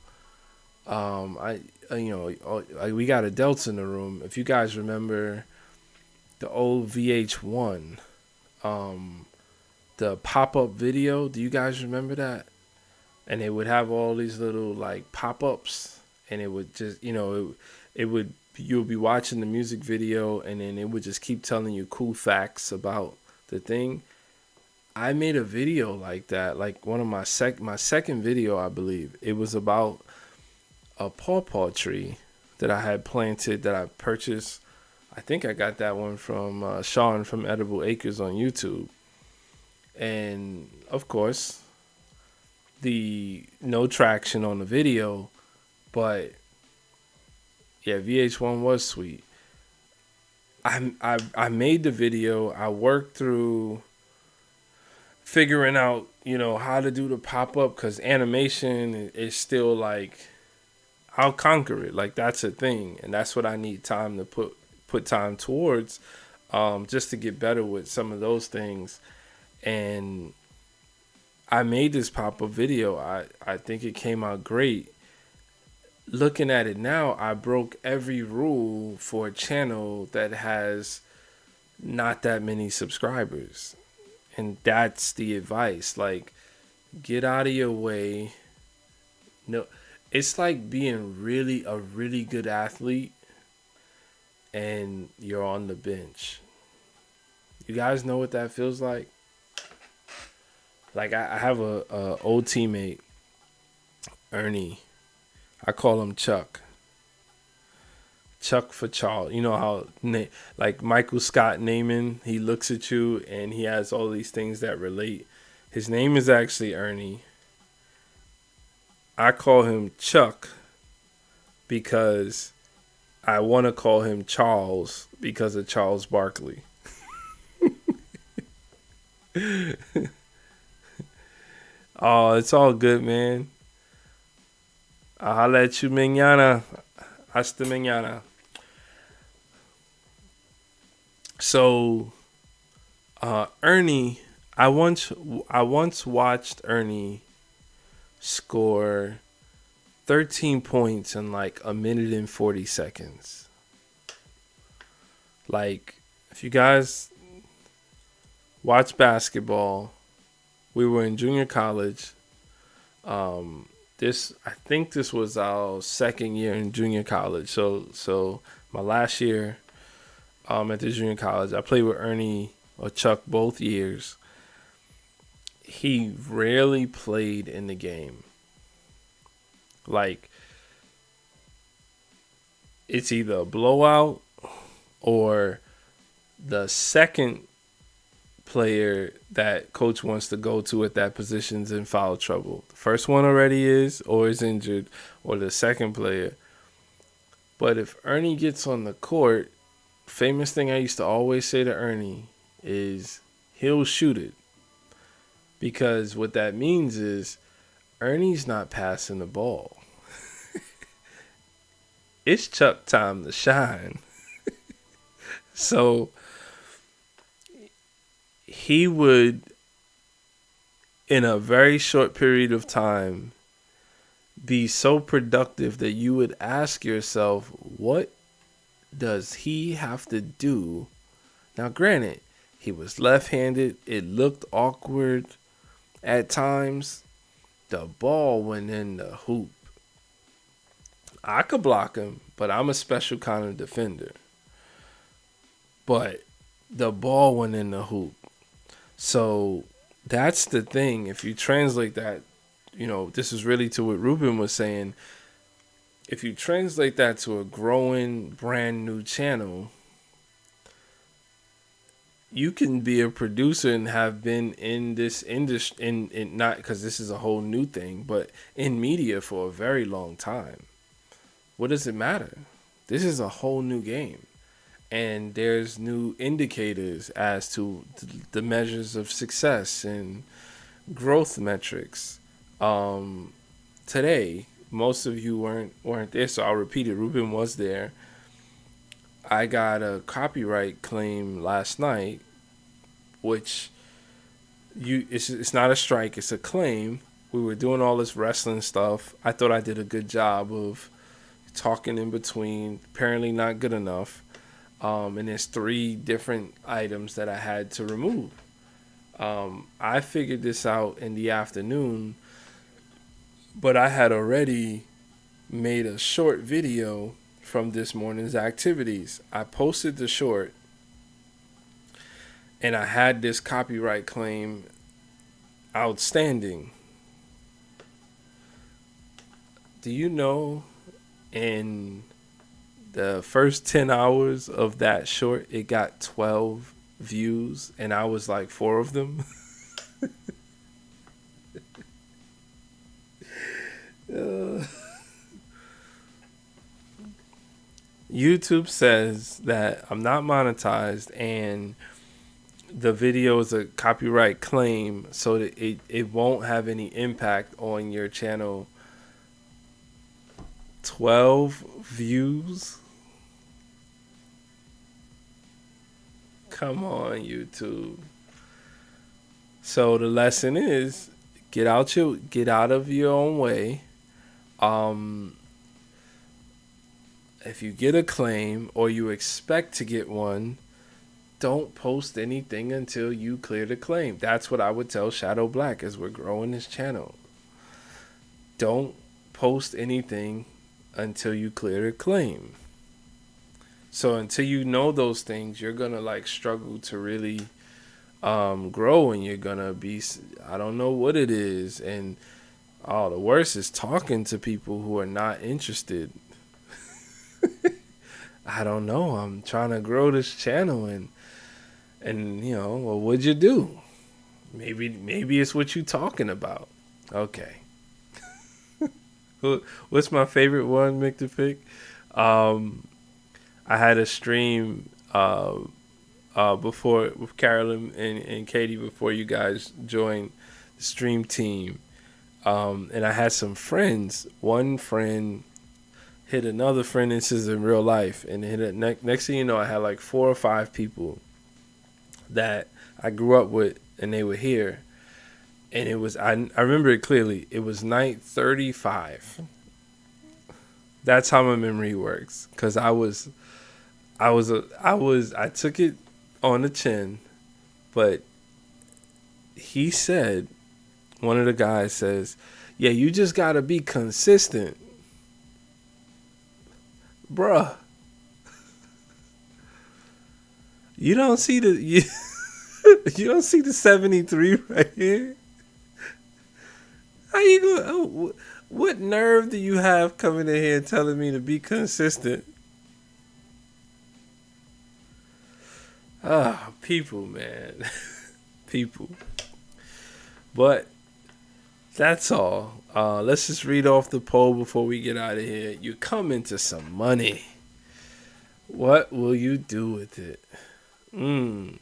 I we got adults in the room. If you guys remember the old VH1, um, the pop up video. Do you guys remember that? And it would have all these little like pop ups, and it would just it would you'll be watching the music video, and then it would just keep telling you cool facts about the thing. I made a video like that, like one of my second video, I believe. It was about a pawpaw tree that I had planted that I purchased. I think I got that one from Sean from Edible Acres on YouTube. And of course, the no traction on the video, but yeah, VH1 was sweet. I made the video. I worked through figuring out, how to do the pop up, because animation is still like, I'll conquer it. Like, that's a thing, and that's what I need time to put time towards, just to get better with some of those things. And I made this pop up video. I think it came out great. Looking at it now, I broke every rule for a channel that has not that many subscribers. And that's the advice. Like, get out of your way. No, it's like being a really good athlete and you're on the bench. You guys know what that feels like? Like, I have a old teammate, Ernie. I call him Chuck. Chuck for Charles. You know how, like Michael Scott naming, he looks at you and he has all these things that relate. His name is actually Ernie. I call him Chuck because I want to call him Charles because of Charles Barkley. Oh, it's all good, man. I'll holla at you mañana. Hasta mañana. So, Ernie, I once watched Ernie score 13 points in like a minute and 40 seconds. Like, if you guys watch basketball, we were in junior college. I think this was our second year in junior college. So my last year at the junior college, I played with Ernie or Chuck both years. He rarely played in the game. Like, it's either a blowout or the second player that coach wants to go to at that position's in foul trouble. The first one already is or is injured, or the second player. But if Ernie gets on the court, famous thing I used to always say to Ernie is he'll shoot it. Because what that means is Ernie's not passing the ball. It's Chuck time to shine. So he would, in a very short period of time, be so productive that you would ask yourself, what does he have to do? Now, granted, he was left-handed. It looked awkward at times. The ball went in the hoop. I could block him, but I'm a special kind of defender. But the ball went in the hoop. So that's the thing. If you translate that, this is really to what Ruben was saying. If you translate that to a growing, brand new channel, you can be a producer and have been in this industry in not because this is a whole new thing, but in media for a very long time. What does it matter? This is a whole new game, and there's new indicators as to the measures of success and growth metrics. Um, Today, most of you weren't there, so I'll repeat it. Ruben was there. I got a copyright claim last night, which it's not a strike, it's a claim. We were doing all this wrestling stuff. I thought I did a good job of talking in between. Apparently not good enough. And there's 3 different items that I had to remove. I figured this out in the afternoon, but I had already made a short video from this morning's activities. I posted the short, and I had this copyright claim outstanding. Do you know in the first 10 hours of that short, it got 12 views, and I was like 4 of them? YouTube says that I'm not monetized and the video is a copyright claim, so that it won't have any impact on your channel. 12 views? Come on, YouTube. So the lesson is get out of your own way. If you get a claim or you expect to get one, don't post anything until you clear the claim. That's what I would tell Shadow Black as we're growing this channel. Don't post anything until you clear the claim. So until you know those things, you're gonna like struggle to really grow, and you're gonna be, I don't know what it is, and the worst is talking to people who are not interested. I don't know. I'm trying to grow this channel, and well, what'd you do? Maybe it's what you talking about. Okay. What's my favorite one, Mick the Pick? I had a stream before with Carolyn and Katie before you guys joined the stream team, and I had some friends. One friend hit another friend. This is in real life, and hit it. Next thing you know, I had like 4 or 5 people that I grew up with, and they were here. And it was I remember it clearly. It was night 35. That's how my memory works. Cause I took it on the chin, but he said, one of the guys says, "Yeah, you just gotta be consistent, bruh. You don't see you don't see the 73 right here. How you go? What nerve do you have coming in here telling me to be consistent?" People, man. People. But that's all. Let's just read off the poll before we get out of here. You come into some money. What will you do with it? I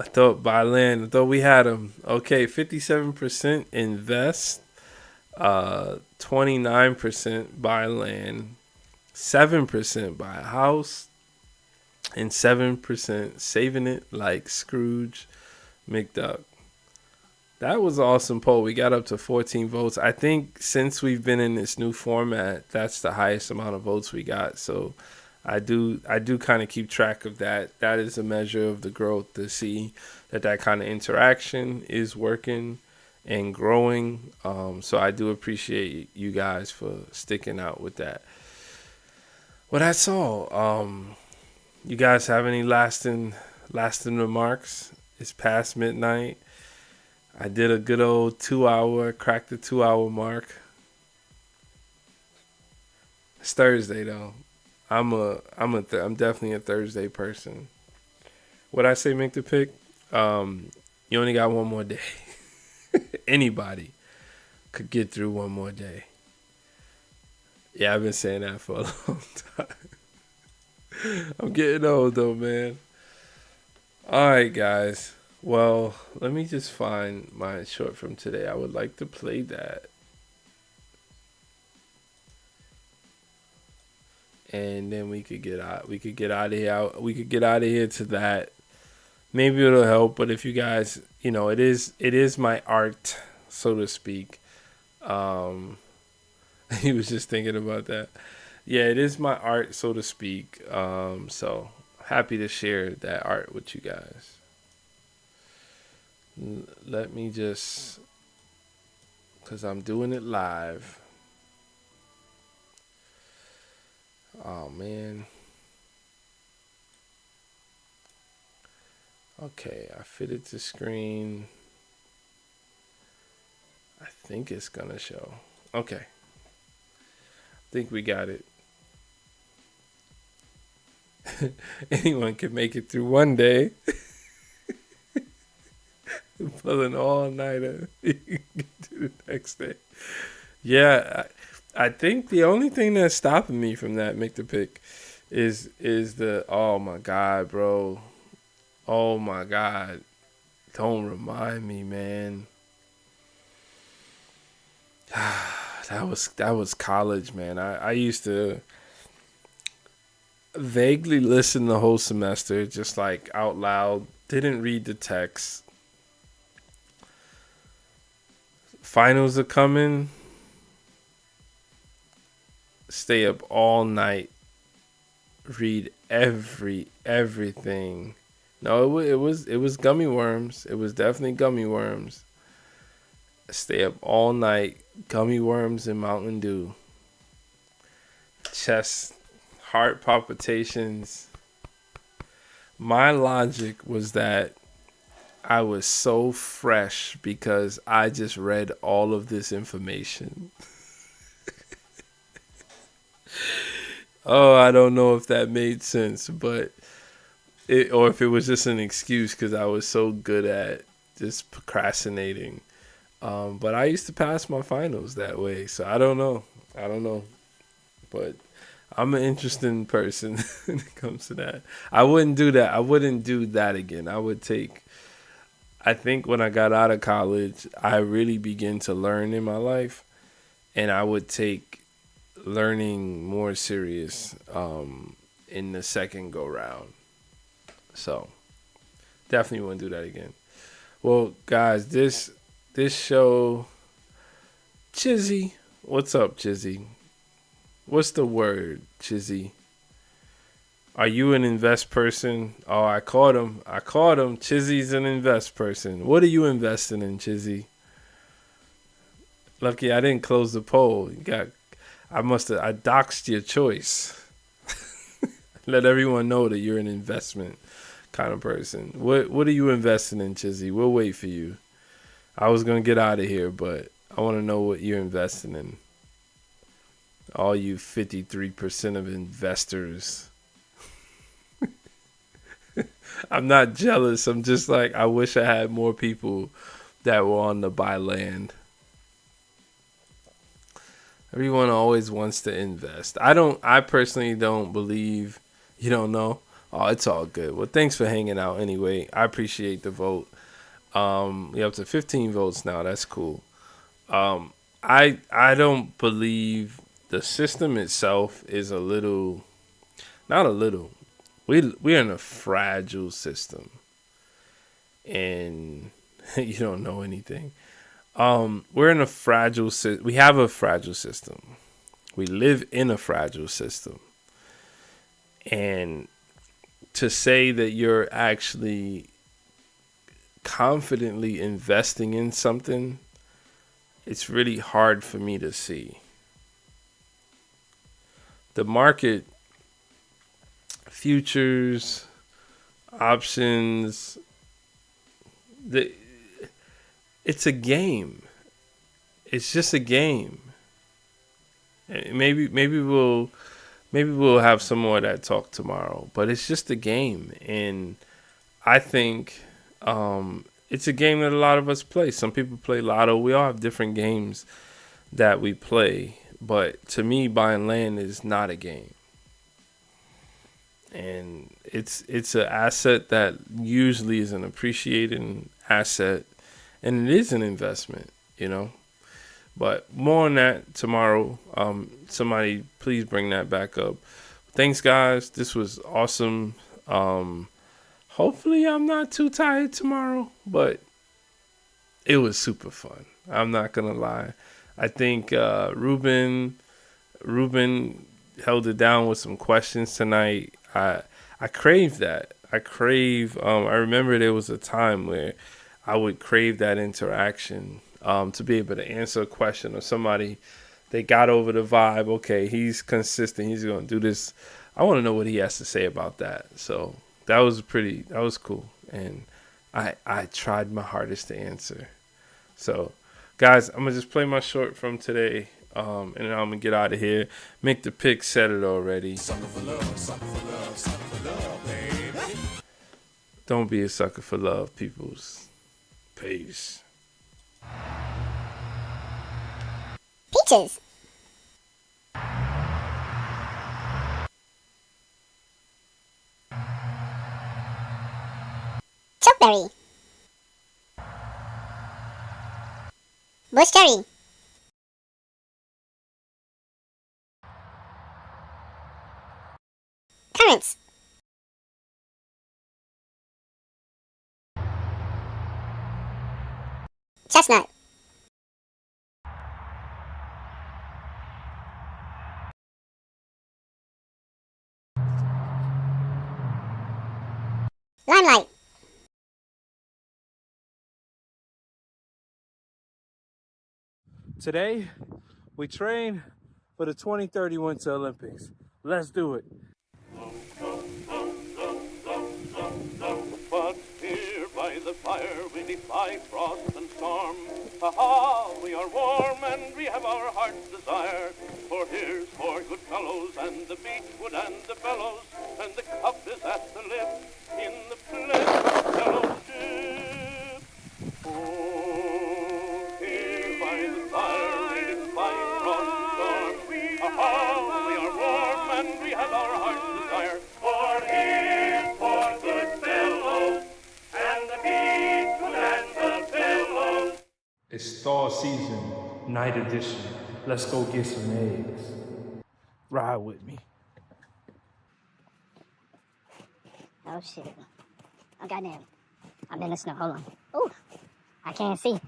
thought buy land. I thought we had them. Okay, 57% invest. 29% buy land. 7% buy a house. And 7% saving it like Scrooge McDuck. That was an awesome poll. We got up to 14 votes. I think since we've been in this new format, that's the highest amount of votes we got. So I do kind of keep track of that. That is a measure of the growth, to see that kind of interaction is working and growing. So I do appreciate you guys for sticking out with that. Well, that's all. You guys have any lasting remarks? It's past midnight. I did a good old 2-hour, cracked the 2-hour mark. It's Thursday though. I'm definitely a Thursday person. What I say, make the pick. You only got one more day. Anybody could get through one more day. Yeah, I've been saying that for a long time. I'm getting old though, man. All right, guys. Well, let me just find my short from today. I would like to play that. And then we could get out. We could get out of here. We could get out of here to that. Maybe it'll help. But if you guys, it is my art, so to speak. He was just thinking about that. Yeah, it is my art, so to speak. So happy to share that art with you guys. Let me just, because I'm doing it live. Oh, man. Okay, I fit it to screen. I think it's going to show. Okay. I think we got it. Anyone can make it through one day. Pulling all nighter. You can get to the next day. Yeah, I think the only thing that's stopping me from that make the pick is the, oh my God, bro. Oh my God. Don't remind me, man. That was college, man. I used to vaguely listen the whole semester, just like out loud. Didn't read the text. Finals are coming. Stay up all night. Read everything. No, it was gummy worms. It was definitely gummy worms. Stay up all night. Gummy worms and Mountain Dew. Chest, heart palpitations. My logic was that I was so fresh because I just read all of this information. Oh, I don't know if that made sense, but or if it was just an excuse because I was so good at just procrastinating. But I used to pass my finals that way, so I don't know. But I'm an interesting person when it comes to that. I wouldn't do that. I wouldn't do that again. I think when I got out of college, I really began to learn in my life, and I would take learning more serious in the second go round. So definitely wouldn't do that again. Well, guys, this show, Chizzy, what's up, Chizzy? What's the word, Chizzy? Are you an invest person? Oh, I caught him. Chizzy's an invest person. What are you investing in, Chizzy? Lucky I didn't close the poll. I doxed your choice. Let everyone know that you're an investment kind of person. What are you investing in, Chizzy? We'll wait for you. I was gonna get out of here, but I want to know what you're investing in. All you 53% of investors. I'm not jealous. I'm just like, I wish I had more people that were on the buy land. Everyone always wants to invest. I personally don't believe. You don't know? Oh, it's all good. Well, thanks for hanging out anyway. I appreciate the vote. We're up to 15 votes now. That's cool. I don't believe the system itself is not a little. We're in a fragile system, and you don't know anything. We're in a fragile system. We have a fragile system. We live in a fragile system. And to say that you're actually confidently investing in something, it's really hard for me to see. The market, futures, options, it's a game. It's just a game. Maybe we'll have some more of that talk tomorrow. But it's just a game, and I think it's a game that a lot of us play. Some people play Lotto. We all have different games that we play. But to me, buying land is not a game. And it's an asset that usually is an appreciating asset, and it is an investment, you know. But more on that tomorrow. Somebody please bring that back up. Thanks, guys. This was awesome. Hopefully, I'm not too tired tomorrow, but it was super fun. I'm not gonna lie. I think Ruben held it down with some questions tonight. I crave that. I crave. I remember there was a time where I would crave that interaction, to be able to answer a question, or somebody, they got over the vibe. Okay, he's consistent. He's gonna do this. I want to know what he has to say about that. So that was cool, and I tried my hardest to answer. So, guys, I'm gonna just play my short from today, and then I'm gonna get out of here. Make the pick, set it already. Sucker for love, sucker for love, sucker for love, baby. Don't be a sucker for love, peoples. Peace. Peaches. Chokeberry. Bushberry. Currants. Chestnut. Limelight. Today, we train for the 2030 Winter Olympics. Let's do it. But here by the fire we defy frost and storm. Ha-ha, we are warm and we have our heart's desire. For here's for good fellows and the beechwood and the bellows, and the cup is at the lip in the pledge of fellowship. Oh, here by the fire we defy frost and storm. Ha-ha, we are warm and we have our heart's desire. For here's for good fellows and the beechwood and the bellows. It's thaw season, night edition. Let's go get some eggs. Ride with me. Oh shit. Oh goddamn. I'm in the snow. Hold on. Ooh. I can't see.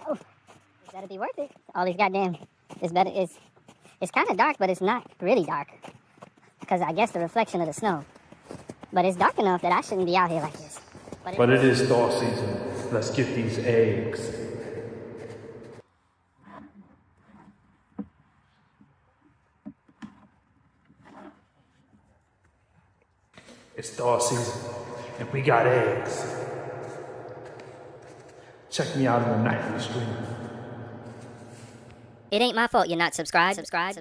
Oh. This better be worth it. All these goddamn. It's kind of dark, but it's not really dark. Because I guess the reflection of the snow. But it's dark enough that I shouldn't be out here like this. But it is thaw season. Let's get these eggs. It's thaw season, and we got eggs. Check me out on the nightly stream. It ain't my fault you're not subscribed. Subscribe.